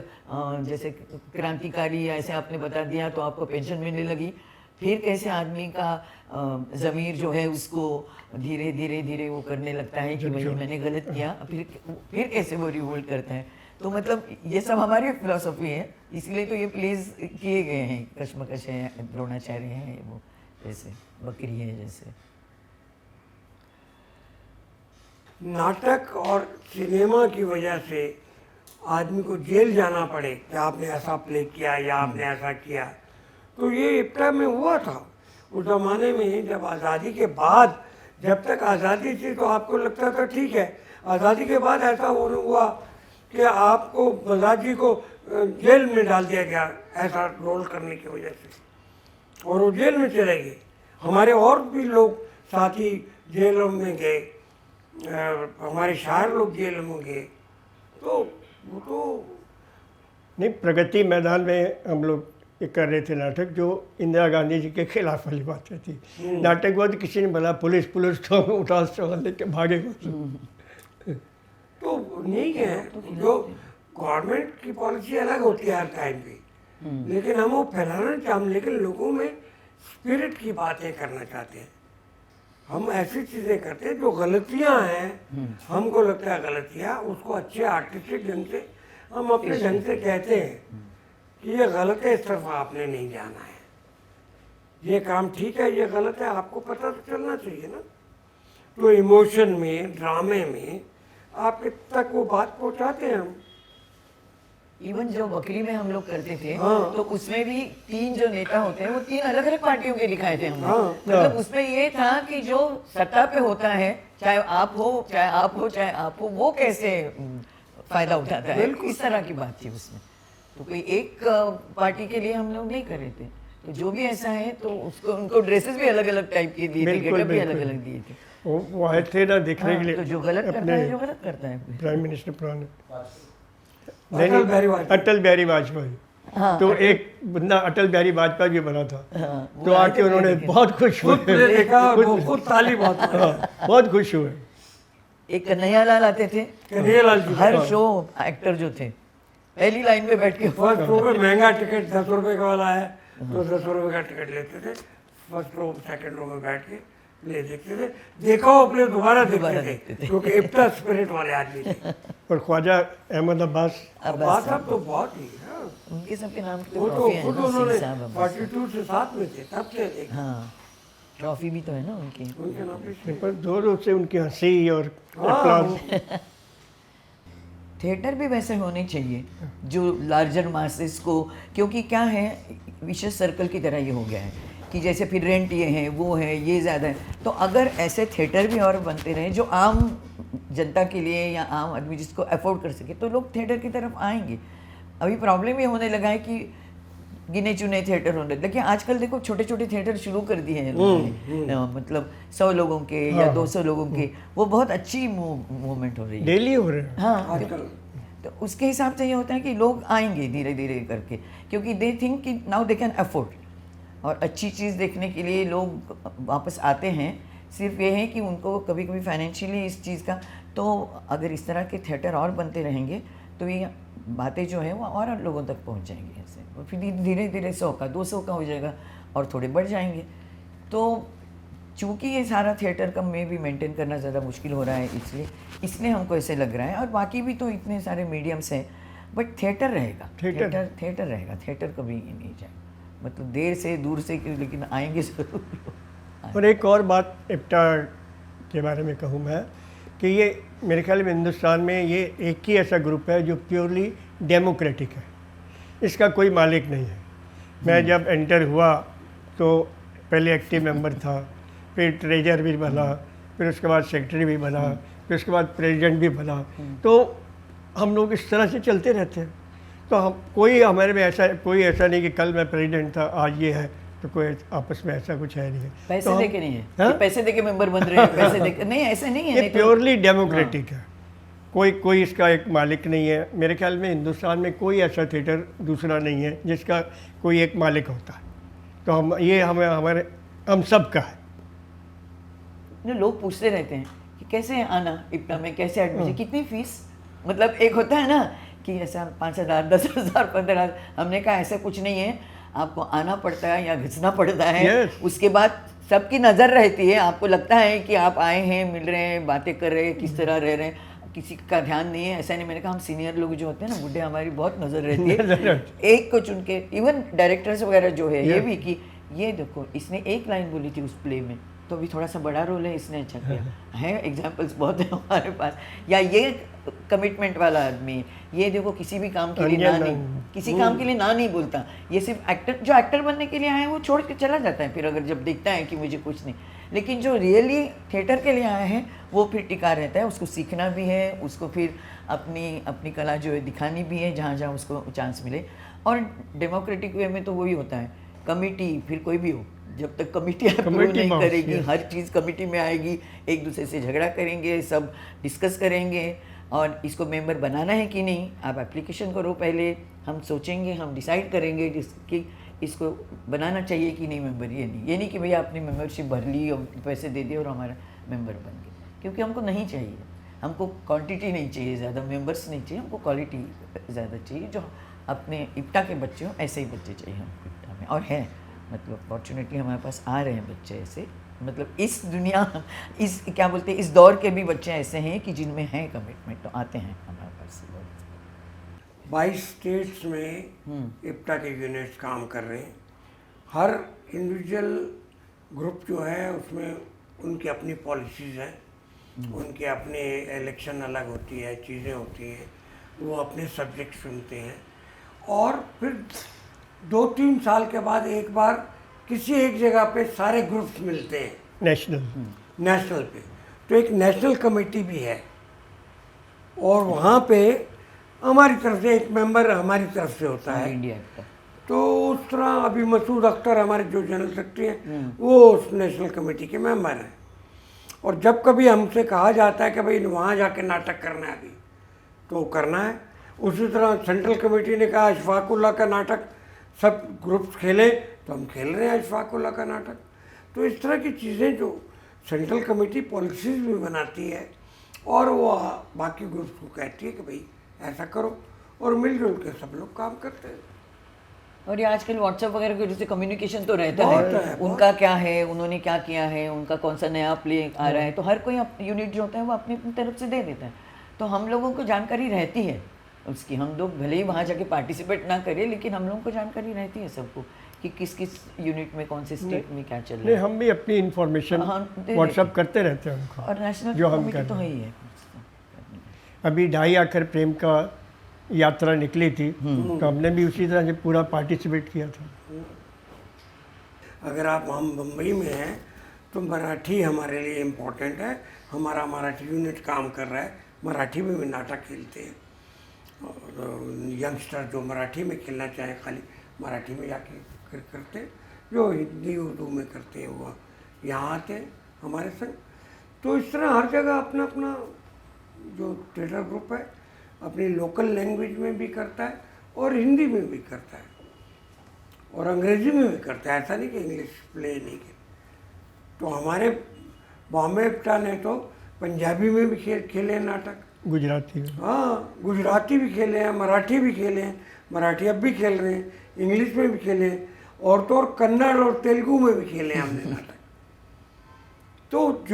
Speaker 10: जैसे क्रांतिकारी या ऐसे आपने बता दिया तो आपको पेंशन मिलने लगी, फिर कैसे आदमी का ज़मीर जो है उसको धीरे धीरे धीरे वो करने लगता है कि भाई मैंने गलत किया, फिर कैसे वो रिवोल्ट करता है। तो मतलब ये सब हमारी फिलॉसफी है, इसलिए तो ये प्लेज किए गए हैं। कश्मकश है, द्रोणाचार्य है, वो जैसे बकरी है जैसे।
Speaker 8: नाटक और सिनेमा की वजह से आदमी को जेल जाना पड़े कि आपने ऐसा प्ले किया या आपने ऐसा किया, तो ये इप्टा में हुआ था। उस ज़माने में जब आज़ादी के बाद, जब तक आज़ादी थी तो आपको लगता था ठीक है, आज़ादी के बाद ऐसा हुआ कि आपको बलराज जी को जेल में डाल दिया गया ऐसा रोल करने की वजह से, और वो जेल में चले गए। हमारे और भी लोग साथी जेलों में गए, हमारे शायर लोग जेल में गए। तो वो तो
Speaker 9: नहीं, प्रगति मैदान में हम लोग ये कर रहे थे नाटक, जो इंदिरा गांधी जी के खिलाफ वाली बातें थी। नाटक हुआ तो किसी ने बोला पुलिस तो उठा सवाल लेके भागे।
Speaker 8: तो नहीं है, जो गवर्नमेंट की पॉलिसी अलग होती है हर टाइम पे, लेकिन हम वो फैलाना चाहते, लेकिन लोगों में स्पिरिट की बातें करना चाहते हैं। हम ऐसी चीज़ें करते हैं जो गलतियां हैं, हमको लगता है गलतियां, उसको अच्छे आर्टिस्टिक ढंग से हम अपने ढंग से कहते हैं कि ये गलत है, इस तरफ आपने नहीं जाना है, ये काम ठीक है, ये गलत है, आपको पता तो चलना चाहिए ना। तो इमोशन में, ड्रामे में आप तक वो बात पहुंचाते हैं हम।
Speaker 10: इवन जो बकरी में हम लोग करते थे
Speaker 8: हाँ।
Speaker 10: तो उसमें भी 3 जो नेता होते हैं वो 3 अलग अलग पार्टियों के दिखाए थे हमने।
Speaker 8: हाँ।
Speaker 10: मतलब उसमें ये था कि जो सत्ता पे होता है, चाहे आप हो चाहे आप हो, वो कैसे फायदा उठाता है, इस तरह की बात थी उसमें। तो कोई एक पार्टी के लिए हम लोग नहीं कर रहे थे। तो जो भी ऐसा है तो उसको उनको ड्रेसेस भी अलग अलग टाइप के दिए थे,
Speaker 9: बिल्कुल,
Speaker 10: गेटअप भी
Speaker 9: बिल्कुल।
Speaker 10: अलग अलग दिए थे।
Speaker 9: वो आए थे ना देखने के लिए।
Speaker 10: तो जो गलत करता है, जो गलत करता है।
Speaker 9: प्राइम मिनिस्टर पुराने
Speaker 8: अटल बिहारी वाजपेयी।
Speaker 9: अटल बिहारी वाजपेयी। तो एक बंदा अटल बिहारी वाजपेयी भी बना था। तो आके उन्होंने बहुत खुश हुए,
Speaker 8: देखा और वो खुद ताली बहुत
Speaker 9: बहुत खुश हुए।
Speaker 10: एक कन्हैया लाल आते थे,
Speaker 8: कन्हैयालाल जी।
Speaker 10: हर शो एक्टर जो थे पहली लाइन पे बैठ के
Speaker 8: फर्स्ट रो में महंगा टिकट 10 रुपए का वाला है तो 10 रुपए का टिकट लेते थे, फर्स्ट रो सेकंड रो में बैठ के प्ले देखते थे, देखा वो प्ले दोबारा देखते थे क्योंकि इप्टा स्पिरिट वाले आदमी थे।
Speaker 9: और ख्वाजा अहमद अब्बास
Speaker 8: बात साहब तो बहुत ही हाँ।
Speaker 10: उनके सबके नाम की
Speaker 8: वो तो
Speaker 10: ट्रॉफी है
Speaker 8: खुद
Speaker 10: ना,
Speaker 8: उन्होंने
Speaker 10: सिंह साहब अब्बास।
Speaker 8: 42 से साथ में थे तब से देखे
Speaker 10: हाँ, ट्रॉफी भी तो है ना उनकी।
Speaker 8: उनके नाम पे।
Speaker 9: पर जोरों से उनकी हंसी और
Speaker 8: हाँ,
Speaker 9: applause।
Speaker 10: थिएटर भी वैसे होने चाहिए जो लार्जर मासेस को, क्योंकि क्या है विशेष सर्कल की तरह ये हो गया है कि जैसे फिर रेंट ये है, वो है, ये ज़्यादा है। तो अगर ऐसे थिएटर भी और बनते रहे जो आम जनता के लिए या आम आदमी जिसको अफोर्ड कर सके, तो लोग थिएटर की तरफ आएंगे। अभी प्रॉब्लम ये होने लगा है कि गिने चुने थिएटर होने, लेकिन आजकल देखो छोटे छोटे थिएटर शुरू कर दिए हैं लोगों ने, मतलब 100 लोगों के या 200 लोगों के, वो बहुत अच्छी मूवमेंट हो रही है,
Speaker 9: डेली हो रहे हैं।
Speaker 10: हाँ। तो उसके हिसाब से ये होता है कि लोग आएंगे धीरे धीरे करके, क्योंकि दे थिंक कि नाउ दे कैन अफोर्ड, और अच्छी चीज़ देखने के लिए लोग वापस आते हैं। सिर्फ ये है कि उनको कभी कभी फाइनेंशियली इस चीज़ का, तो अगर इस तरह के थिएटर और बनते रहेंगे तो ये बातें जो है वो और लोगों तक पहुंच जाएंगी ऐसे, और फिर धीरे धीरे 100 का 200 का हो जाएगा और थोड़े बढ़ जाएंगे। तो चूँकि ये सारा थिएटर का में भी मेंटेन करना ज़्यादा मुश्किल हो रहा है, इसलिए हमको ऐसे लग रहा है। और बाकी भी तो इतने सारे मीडियम्स हैं, बट थिएटर रहेगा, थिएटर रहेगा, थिएटर कभी नहीं जाएगा, मतलब देर से दूर से क्यों, लेकिन आएंगे ज़रूर।
Speaker 9: और एक और बात इप्टा के बारे में कहूँ मैं कि ये मेरे ख्याल में हिंदुस्तान में ये एक ही ऐसा ग्रुप है जो प्योरली डेमोक्रेटिक है, इसका कोई मालिक नहीं है। मैं जब एंटर हुआ तो पहले एक्टिव मेंबर था, फिर ट्रेजर भी बना, फिर उसके बाद सेक्रेटरी भी बना, फिर उसके बाद प्रेसिडेंट भी बना। तो हम लोग इस तरह से चलते रहते हैं। तो हम कोई हमारे में कोई ऐसा नहीं कि कल मैं प्रेसिडेंट था आज ये है, तो कोई आपस में ऐसा कुछ है नहीं है।
Speaker 10: पैसे
Speaker 9: तो
Speaker 10: दे के नहीं है कि पैसे दे के मेंबर बन रहे हैं, पैसे दे के नहीं, ऐसे नहीं है।
Speaker 9: ये
Speaker 10: नहीं तो
Speaker 9: प्योरली डेमोक्रेटिक है, कोई इसका एक मालिक नहीं है। मेरे ख्याल में हिंदुस्तान में कोई ऐसा थिएटर दूसरा नहीं है जिसका कोई एक मालिक होता है। तो हम सब का है।
Speaker 10: लोग पूछते रहते हैं कि कैसे आना इप्टा में, कैसे एडमिशन, कितनी फीस, मतलब एक होता है ना कि ऐसा 5,000 10,000 15,000, हमने कहा ऐसा कुछ नहीं है, आपको आना पड़ता है या घिसना पड़ता है।
Speaker 9: Yes.
Speaker 10: उसके बाद सबकी नज़र रहती है, आपको लगता है कि आप आए हैं, मिल रहे हैं, बातें कर रहे हैं, किस तरह रह रहे हैं, किसी का ध्यान नहीं है। ऐसा नहीं, मैंने कहा हम सीनियर लोग जो होते हैं ना बुढ़े, हमारी बहुत नज़र रहती है एक को चुन के। इवन डायरेक्टर्स वगैरह जो है ये भी कि ये देखो इसने एक लाइन बोली थी उस प्ले में, तो अभी थोड़ा सा बड़ा रोल है, इसने अच्छा किया है। एग्जाम्पल्स बहुत है हमारे पास। या ये कमिटमेंट वाला आदमी, ये देखो किसी भी काम के लिए ना नहीं, किसी काम के लिए ना नहीं बोलता, ये सिर्फ एक्टर, जो एक्टर बनने के लिए आए हैं वो छोड़ के चला जाता है फिर अगर जब देखता है कि मुझे कुछ नहीं। लेकिन जो रियली थिएटर के लिए आए हैं वो फिर टिका रहता है, उसको सीखना भी है, उसको फिर अपनी कला जो है दिखानी भी है जहाँ जहाँ उसको चांस मिले। और डेमोक्रेटिक वे में तो वही होता है, कमिटी फिर कोई भी हो, जब तक कमिटी अप्रूव नहीं करेगी, हर चीज़ कमिटी में आएगी, एक दूसरे से झगड़ा करेंगे, सब डिस्कस करेंगे और इसको मेंबर बनाना है कि नहीं। आप एप्लीकेशन करो पहले, हम सोचेंगे, हम डिसाइड करेंगे कि इसको बनाना चाहिए कि नहीं मेंबर। ये नहीं कि भैया आपने मेंबरशिप भर ली और पैसे दे दिए और हमारा मेंबर बन गया, क्योंकि हमको नहीं चाहिए, हमको क्वांटिटी नहीं चाहिए ज़्यादा, मेंबर्स नहीं चाहिए, हमको क्वालिटी ज़्यादा चाहिए। जो अपने इप्टा के बच्चे हों ऐसे ही बच्चे चाहिए हमको इप्टा में, और हैं, मतलब फॉर्चुनेटली हमारे पास आ रहे हैं बच्चे ऐसे, मतलब इस दुनिया, इस क्या बोलते हैं, इस दौर के भी बच्चे ऐसे हैं कि जिनमें है कमिटमेंट, तो आते हैं हमारे पास।
Speaker 8: 22 स्टेट्स में इप्टा के यूनिट्स काम कर रहे हैं। हर इंडिविजुअल ग्रुप जो है उसमें उनकी अपनी पॉलिसीज़ हैं, उनके अपने इलेक्शन अलग होती है, चीज़ें होती हैं, वो अपने सब्जेक्ट चुनते हैं और फिर 2-3 साल के बाद एक बार किसी एक जगह पे सारे ग्रुप्स मिलते हैं नेशनल पे। तो एक नेशनल कमेटी भी है और वहाँ पे हमारी तरफ से एक मेंबर हमारी तरफ से होता है।
Speaker 10: इंडिया का
Speaker 8: तो उस तरह अभी मसूद अख्तर हमारे जो जनरल सेक्रेटरी हैं वो उस नेशनल कमेटी के मेंबर हैं। और जब कभी हमसे कहा जाता है कि भाई वहाँ जाके नाटक करना है अभी, तो करना है। उसी तरह सेंट्रल कमेटी ने कहा अशफाकुल्लाह का नाटक सब ग्रुप्स खेलें, तो हम खेल रहे हैं अशफाकुल्लाह का नाटक। तो इस तरह की चीज़ें जो सेंट्रल कमेटी पॉलिसीज़ भी बनाती है और वो बाकी ग्रुप्स को कहती है कि भाई ऐसा करो, और मिलजुल के सब लोग काम करते हैं।
Speaker 10: और ये आजकल व्हाट्सएप वगैरह की वजह से कम्युनिकेशन तो रहता
Speaker 8: बहुत
Speaker 10: है,
Speaker 8: है,
Speaker 10: उनका क्या है, उन्होंने क्या किया है, उनका कौन सा नया प्ले आ रहा है, तो हर कोई यूनिट जो होता है वो अपनी अपनी तरफ से दे देता है। तो हम लोगों को जानकारी रहती है उसकी। हम लोग भले ही वहाँ जाके पार्टिसिपेट ना करें, लेकिन हम लोगों को जानकारी रहती है सबको कि किस किस यूनिट में कौन से स्टेट में क्या चल रहा
Speaker 9: नहीं,
Speaker 10: है।
Speaker 9: हम भी अपनी इंफॉर्मेशन व्हाट्सअप करते रहते हैं उनको,
Speaker 10: और नेशनल
Speaker 9: जो हम
Speaker 10: कमेटी
Speaker 9: कर
Speaker 10: तो
Speaker 9: रहे
Speaker 10: है ही है।
Speaker 9: अभी ढाई आखर प्रेम का यात्रा निकली थी, तो हमने भी उसी तरह से पूरा पार्टिसिपेट किया था।
Speaker 8: अगर आप हम बम्बई में हैं तो मराठी हमारे लिए इम्पोर्टेंट है। हमारा मराठी यूनिट काम कर रहा है, मराठी में भी नाटक खेलते हैं। और यंगस्टर जो मराठी में खेलना चाहे खाली मराठी में जाके करते हैं, जो हिंदी उर्दू में करते हैं वो यहाँ आते हैं हमारे संग। तो इस तरह हर जगह अपना अपना जो थिएटर ग्रुप है अपनी लोकल लैंग्वेज में भी करता है और हिंदी में भी करता है और अंग्रेजी में भी करता है। ऐसा नहीं कि इंग्लिश प्ले नहीं के। तो हमारे बॉम्बे इप्टा ने तो पंजाबी में भी खेले नाटक,
Speaker 9: गुजराती में,
Speaker 8: हाँ गुजराती भी खेले हैं, मराठी भी खेले हैं, मराठी अब भी खेल रहे हैं, इंग्लिश में भी खेले हैं, और तो और कन्नड़ और तेलुगु में भी खेले हैं हमने नाटक। तो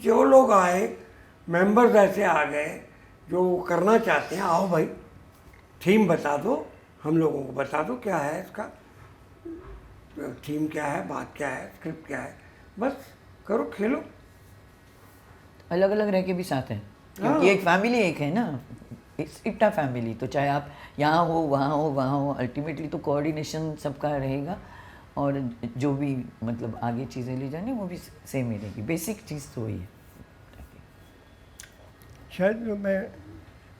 Speaker 8: जो लोग आए, मेंबर्स ऐसे आ गए जो करना चाहते हैं, आओ भाई थीम बता दो, हम लोगों को बता दो क्या है इसका, थीम क्या है, बात क्या है, स्क्रिप्ट क्या है, बस करो खेलो।
Speaker 10: अलग अलग रह के भी साथ हैं, क्योंकि एक फैमिली एक है ना, इप्टा फैमिली। तो चाहे आप यहाँ हो, वहाँ हो, वहाँ हो, अल्टीमेटली तो कोऑर्डिनेशन सबका रहेगा और जो भी मतलब आगे चीज़ें ली जानी वो भी सेम ही रहेगी। बेसिक चीज़ तो वही है।
Speaker 9: शायद जो मैं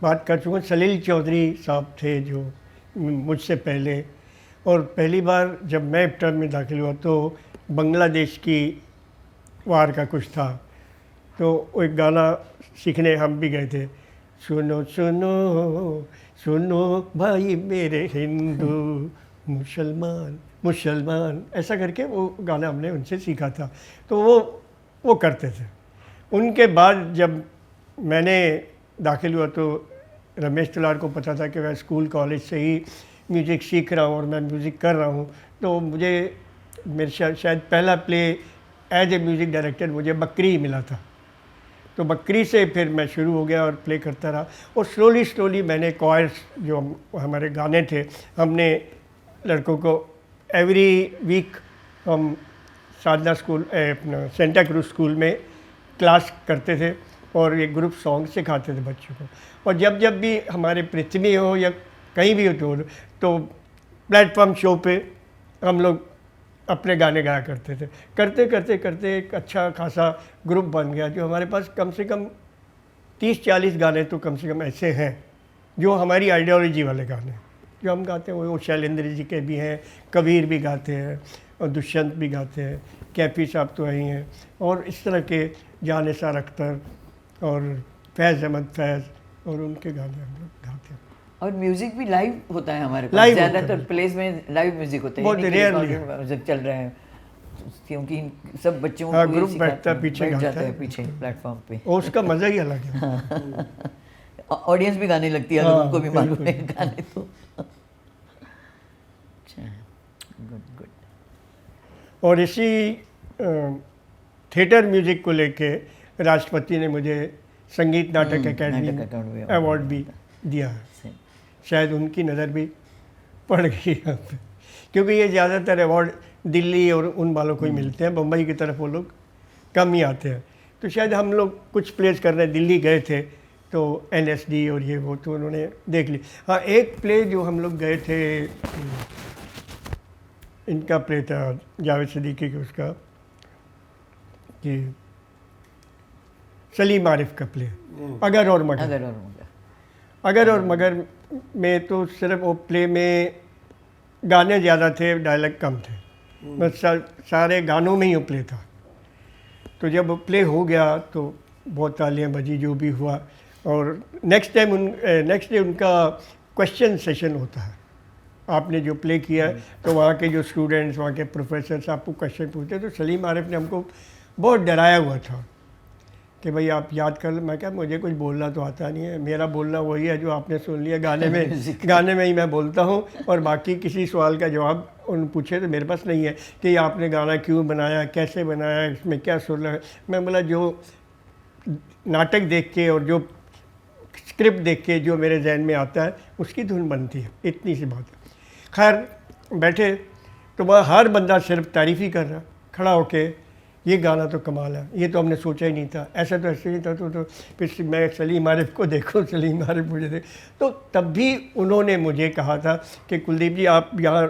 Speaker 9: बात कर चुका, सलील चौधरी साहब थे जो मुझसे पहले, और पहली बार जब मैं इप्टा में दाखिल हुआ तो बांग्लादेश की वार का कुछ था, तो वो एक गाना सीखने हम भी गए थे, सुनो सुनो सुनो भाई मेरे हिंदू मुसलमान मुसलमान, ऐसा करके वो गाना हमने उनसे सीखा था। तो वो करते थे। उनके बाद जब मैंने दाखिल हुआ तो रमेश तलवार को पता था कि मैं स्कूल कॉलेज से ही म्यूज़िक सीख रहा हूँ और मैं म्यूज़िक कर रहा हूँ, तो मुझे मेरे शायद पहला play as a music director मुझे बकरी ही मिला था। तो बकरी से फिर मैं शुरू हो गया और प्ले करता रहा, और स्लोली मैंने कॉयर्स जो हमारे गाने थे, हमने लड़कों को एवरी वीक हम साधना स्कूल अपना सेंटा क्रूज स्कूल में क्लास करते थे और एक ग्रुप सॉन्ग सिखाते थे बच्चों को। और जब भी हमारे पृथ्वी हो या कहीं भी हो तो प्लेटफॉर्म शो पे हम लोग अपने गाने गाया करते थे। करते एक अच्छा खासा ग्रुप बन गया, जो हमारे पास कम से कम 30-40 गाने तो कम से कम ऐसे हैं जो हमारी आइडियोलॉजी वाले गाने जो हम गाते हैं। वो शैलेंद्र जी के भी हैं, कबीर भी गाते हैं और दुष्यंत भी गाते हैं, कैफी साहब तो वही हैं, और इस तरह के जान निसार अख्तर और फैज़ अहमद फैज़, और उनके गाने हम लोग गाते हैं।
Speaker 10: और म्यूजिक भी लाइव होता है हमारे पास,
Speaker 9: लाइव
Speaker 10: ज़्यादातर प्लेस में लाइव म्यूजिक होते हैं,
Speaker 9: बहुत रेयरली
Speaker 10: म्यूजिक चल रहा है, क्योंकि सब बच्चों
Speaker 9: हाँ,
Speaker 10: को
Speaker 9: ग्रुप बैठता है पीछे
Speaker 10: बैठ
Speaker 9: गाता
Speaker 10: जाता है
Speaker 9: है
Speaker 10: पीछे प्लेटफॉर्म पे,
Speaker 9: और उसका मज़ा ही अलग है।
Speaker 10: ऑडियंस भी गाने लगती है,
Speaker 9: हाँ,
Speaker 10: उनको भी मालूम है गाने तो। अच्छा, गुड।
Speaker 9: और इसी थिएटर म्यूज़िक को लेके राष्ट्रपति ने मुझे संगीत नाटक अकेडमी अवार्ड भी दिया है। शायद उनकी नज़र भी पड़ गई यहाँ पे, क्योंकि ये ज़्यादातर अवार्ड दिल्ली और उन वालों को ही मिलते हैं, बम्बई की तरफ वो लोग कम ही आते हैं। तो शायद हम लोग कुछ प्लेस करने दिल्ली गए थे तो NSD और ये वो तो उन्होंने देख ली। हाँ, एक प्ले जो हम लोग गए थे, इनका प्ले था जावेद सिद्दीकी के, उसका कि सलीम आरिफ का प्ले अगर और मगर। अगर और मगर में तो सिर्फ वो प्ले में गाने ज़्यादा थे, डायलॉग कम थे, बस सारे गानों में ही वो प्ले था। तो जब वो प्ले हो गया तो बहुत तालियां बजी, जो भी हुआ। और नेक्स्ट डे उनका क्वेश्चन सेशन होता है। आपने जो प्ले किया है तो वहाँ के जो स्टूडेंट्स, वहाँ के प्रोफेसर्स आपको क्वेश्चन पूछते। तो सलीम आरिफ ने हमको बहुत डराया हुआ था कि भाई आप याद कर लो। मैं क्या, मुझे कुछ बोलना तो आता नहीं है, मेरा बोलना वही है जो आपने सुन लिया गाने में ही मैं बोलता हूँ, और बाकी किसी सवाल का जवाब उन पूछे तो मेरे पास नहीं है कि आपने गाना क्यों बनाया, कैसे बनाया, इसमें क्या सुर लगा। मैं बोला जो नाटक देख के और जो स्क्रिप्ट देख के जो मेरे जहन में आता है उसकी धुन बनती है, इतनी सी बात है। खैर बैठे तो वह हर बंदा सिर्फ तारीफ़ ही कर रहा, खड़ा होके ये गाना तो कमाल है, ये तो हमने सोचा ही नहीं था, ऐसा तो ऐसे ही था। तो फिर मैं सलीम आरिफ को देखो, सलीम आरिफ मुझे देख, तो तब भी उन्होंने मुझे कहा था कि कुलदीप जी आप यहाँ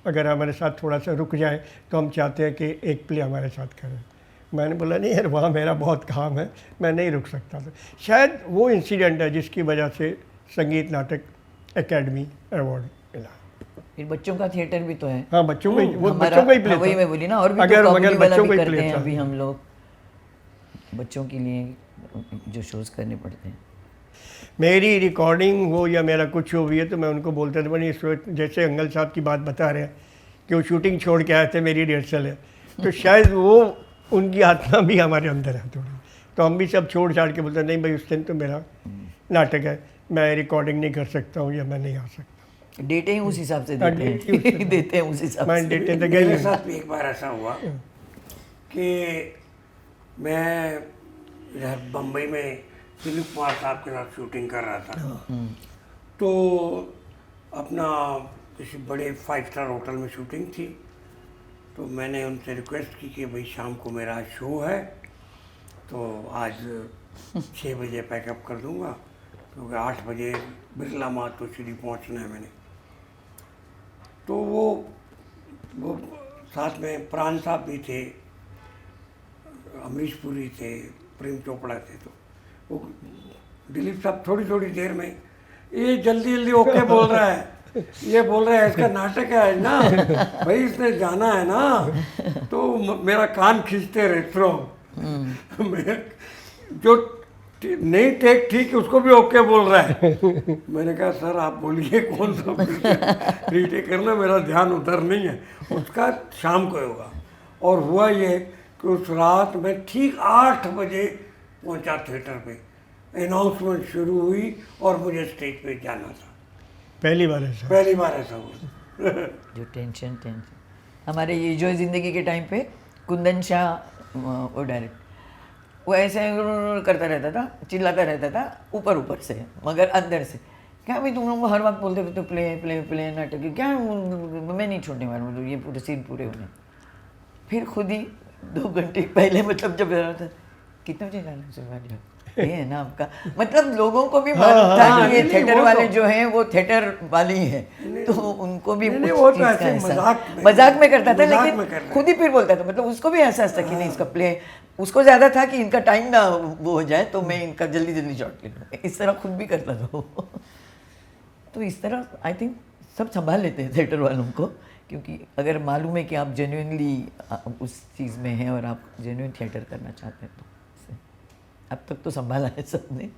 Speaker 9: अगर हमारे साथ थोड़ा सा रुक जाएं तो हम चाहते हैं कि एक प्ले हमारे साथ करें। मैंने बोला नहीं यार, वहाँ मेरा बहुत काम है, मैं नहीं रुक सकता था। शायद वो इंसिडेंट है जिसकी वजह से संगीत नाटक एकेडमी अवार्ड मिला।
Speaker 10: फिर बच्चों का थिएटर भी तो है।
Speaker 9: हाँ, बच्चों को वो बच्चों को ही प्ले था।
Speaker 10: वही मैं बोली ना, और भी
Speaker 9: अगर
Speaker 10: तो
Speaker 9: मगर
Speaker 10: वाला
Speaker 9: बच्चों
Speaker 10: भी
Speaker 9: को ही
Speaker 10: करते
Speaker 9: प्ले
Speaker 10: हैं
Speaker 9: था।
Speaker 10: अभी हम लोग, बच्चों के लिए जो शोज करने पड़ते हैं।
Speaker 9: मेरी रिकॉर्डिंग हो या मेरा कुछ हो भी है तो मैं उनको बोलता था, बनी इस वक्त जैसे अंगल साहब की बात बता रहे हैं कि वो शूटिंग छोड़ के आए थे, मेरी रिहर्सल है, तो शायद वो उनकी आत्मा भी हमारे अंदर है थोड़ी। तो हम भी सब छोड़ छाड़ के बोलते नहीं भाई उस दिन तो मेरा नाटक है, मैं रिकॉर्डिंग नहीं कर सकता हूँ या मैं नहीं आ सकता।
Speaker 10: डेटे ही उस हिसाब से देते हैं देते हैं उस हिसाब से।
Speaker 9: डेटे तो
Speaker 8: मेरे साथ भी एक बार ऐसा हुआ कि मैं इधर बम्बई में दिलीप कुमार साहब के साथ शूटिंग कर रहा था। तो अपना किसी बड़े 5 स्टार होटल में शूटिंग थी। तो मैंने उनसे रिक्वेस्ट की कि भाई शाम को मेरा शो है तो आज 6 बजे पैकअप कर दूंगा, क्योंकि 8 बजे बिरला मातोश्री पहुंचना है मैंने। तो वो साथ में प्राण साहब भी थे, अमरीश पुरी थे, प्रेम चोपड़ा थे। तो वो दिलीप साहब थोड़ी थोड़ी देर में ये जल्दी जल्दी ओके बोल रहा है, ये बोल रहा है इसका नाटक है ना भाई, इसने जाना है ना। तो मेरा कान खींचते रहते रहो। जो नहीं टेक ठीक उसको भी ओके बोल रहा है। मैंने कहा सर आप बोलिए कौन सा रीटेक करना, मेरा ध्यान उधर नहीं है। उसका शाम को होगा। और हुआ ये कि उस रात में ठीक 8 बजे पहुंचा थिएटर पे, अनाउंसमेंट शुरू हुई और मुझे स्टेज पे जाना था। पहली बार ऐसा हुआ।
Speaker 10: जो टेंशन हमारे ये जो जिंदगी के टाइम पे कुंदन शाह वो डायरेक्ट वो ऐसे करता रहता था, चिल्लाता रहता था ऊपर से, मगर अंदर से क्या भाई तुम लोग हर वक्त बोलते थे तो प्ले प्ले प्ले नाटक, क्या मैं नहीं छोड़ने वाला, मतलब ये पूरे सीन पूरे होने। फिर खुद ही 2 घंटे पहले, मतलब जब था कितने बजे गाना सुनवा लिया ये है ना आपका, मतलब लोगों को भी मालूम था कि ये थिएटर वाले जो हैं वो थिएटर वाली हैं, तो उनको भी मजाक में करता था, लेकिन खुद ही फिर बोलता था, मतलब उसको भी एहसास था कि नहीं इसका प्ले, उसको ज़्यादा था कि इनका टाइम ना वो हो जाए तो मैं इनका जल्दी जल्दी शॉट ले लूँ, इस तरह खुद भी करता था वो। तो इस तरह आई थिंक सब संभाल लेते हैं थिएटर वालों को, क्योंकि अगर मालूम है कि आप जेन्युइनली उस चीज़ में हैं और आप जेन्युइन थिएटर करना चाहते हैं तो अब तक तो संभाला है सबने।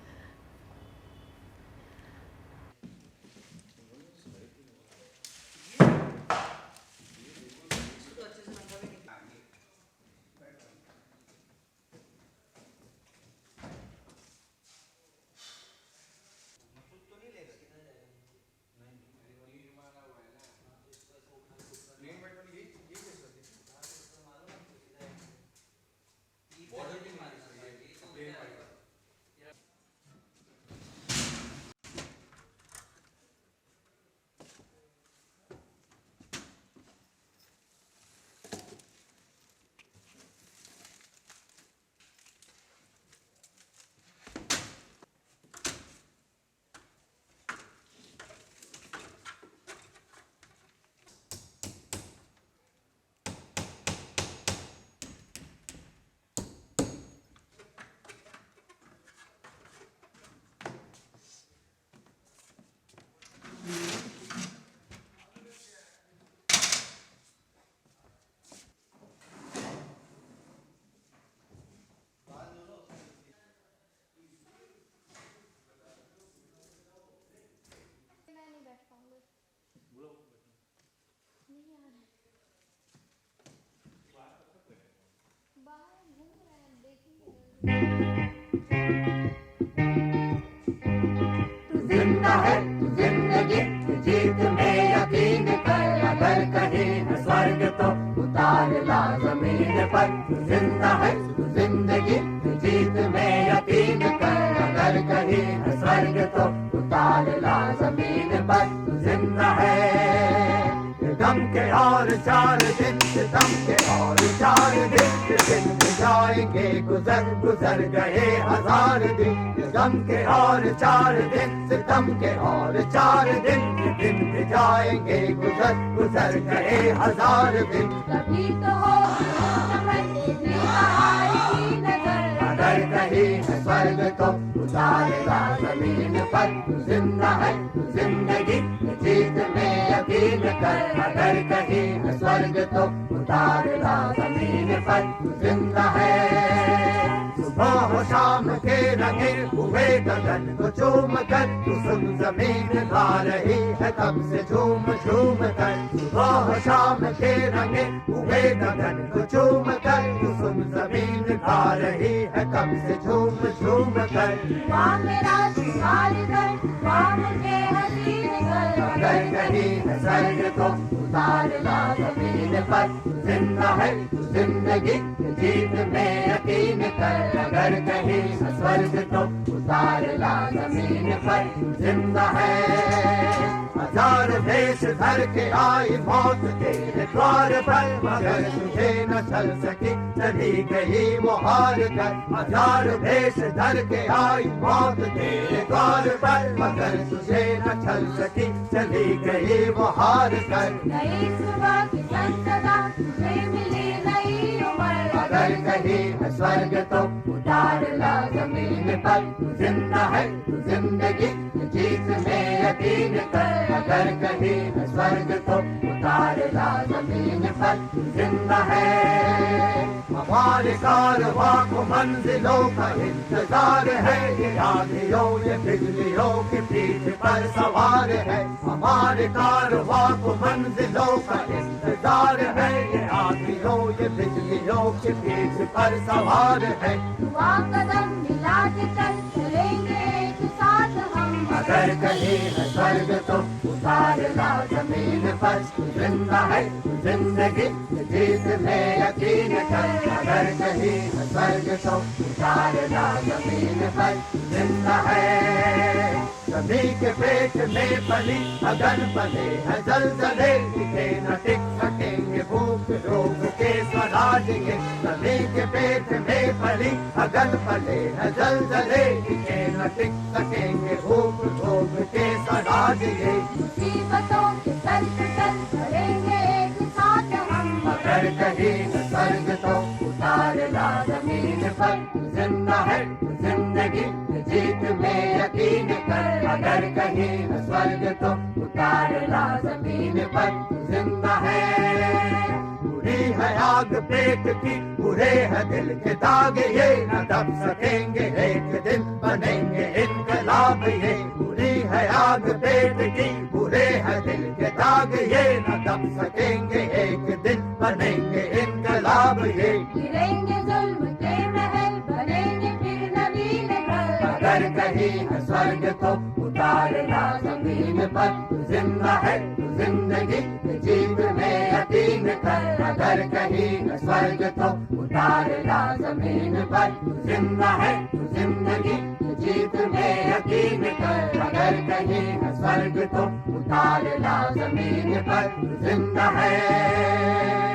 Speaker 5: तू जिंदा है तू जिंदगी तू जीत में यकीन कर, अगर कहीं है स्वर्ग तो उतार ला जमीन पर। तू जिंदा है तू जिंदगी तू जीत में यकीन कर, अगर कहीं है स्वर्ग तो उतार ला जमीन पर। तू जिंदा है गम के और 4 दिन, सितम के और 4 दिन, दिन जाएंगे गुजर गुजर गए 1000 दिन। गम के और 4 दिन, सितम के और 4 दिन, दिन जाएंगे गुजर गुजर गए 1000 दिन।
Speaker 7: कभी तो हो आएगी नजर,
Speaker 5: अगर कहीं है स्वर्ग तो उतारेगा जमीन पर। तू जिंदा है तू जिंदगी जीत में यकीन कर, अगर कहीं है स्वर्ग तो उतारेगा जमीन पर। तू जिंदा है सुबह हो शाम के रंगे हुए गगन को चूम कर, तू सुन जमीन गा रही है कब से झूम झूम कर। सुबह हो शाम के रंगे हुए गगन को चूम कर, तू सुन जमीन गा रही है कब से झूम झूम कर।
Speaker 7: वहाँ मेरा शिकार कर, वहाँ मुझे हसीन कर,
Speaker 5: अगर कहीं है स्वर्ग तो उतार ला जमीन पर। तू जिंदा है तू जिंदगी जीत में यकीन कर, अगर कहीं है स्वर्ग तो उतार ला जमीन पर। तू जिंदा है 1000 देश धर के आई मौत तेरे द्वार पर, मगर तुझे न चल सकी चली गई वो हार कर। 1000 देश धर के आई मौत तेरे द्वार पर, मगर तुझे न चल सकी चली गई वो हार कर।
Speaker 7: नई सुबह की संसदा तुझे मिली नई उम्र,
Speaker 5: अगर कहीं है स्वर्ग तो उतार ला जमीन पर। तू जिंदा है तू जिंदगी जीत में यकीन कर, अगर कहीं है स्वर्ग तो उतार ला जमीन पर। तू जिंदा है हमारे कारवां को मंजिलों का इंतजार है, ये आंधियों ये बिजलियों की पीठ पर सवार है। हमारे कारवां को मंजिलों का इंतजार है, ये आंधियों ये बिजलियों की पीठ पर सवार है।
Speaker 7: दुआ कदम मिला के चलेंगे एक साथ हम,
Speaker 5: अगर कहीं है स्वर्ग तो उतार ला जमीन पर। तू जिंदा है तू जिंदगी जीत में यकीन कर, अगर कहीं है स्वर्ग तो उतार ला जमीन पर। तू जिंदा है सभी के पेट में पली अगन पले है जलजले, टिके न टिक सकेंगे भूख रोग के स्वराज के। सभी के पेट में पली अगन पले है जलजले, टिके न टिक सकेंगे भूख रोग के स्वराज के।
Speaker 7: मुसीबतों के सर पे सर करेंगे एक साथ हम,
Speaker 5: अगर कहीं है स्वर्ग तो उतार ला जमीन पर। तू जिंदा है तू जिंदगी जीत में यकीन कर, अगर कहीं है स्वर्ग तो उतार ला जमीन पर। तू जिंदा है बुरी है आग पेट की बुरे है दिल के दाग, ये न दब सकेंगे एक दिन बनेंगे इनकलाब। ये बुरी है आग पेट की बुरे है दिल के दाग, ये न दब सकेंगे एक दिन बनेंगे इनकलाब। ये
Speaker 7: गिरेंगे जुल्म के महल बनेंगे फिर नवीन घर,
Speaker 5: अगर कहीं है स्वर्ग तो उतार ला जमीन पर। तू जिंदा है तू जिंदगी जीत में यकीन कर, अगर कहीं है स्वर्ग तो उतार ला जमीन पर। तू जिंदा है तू जिंदगी जीत में यकीन कर, अगर कहीं है स्वर्ग तो उतार ला जमीन पर। तू जिंदा है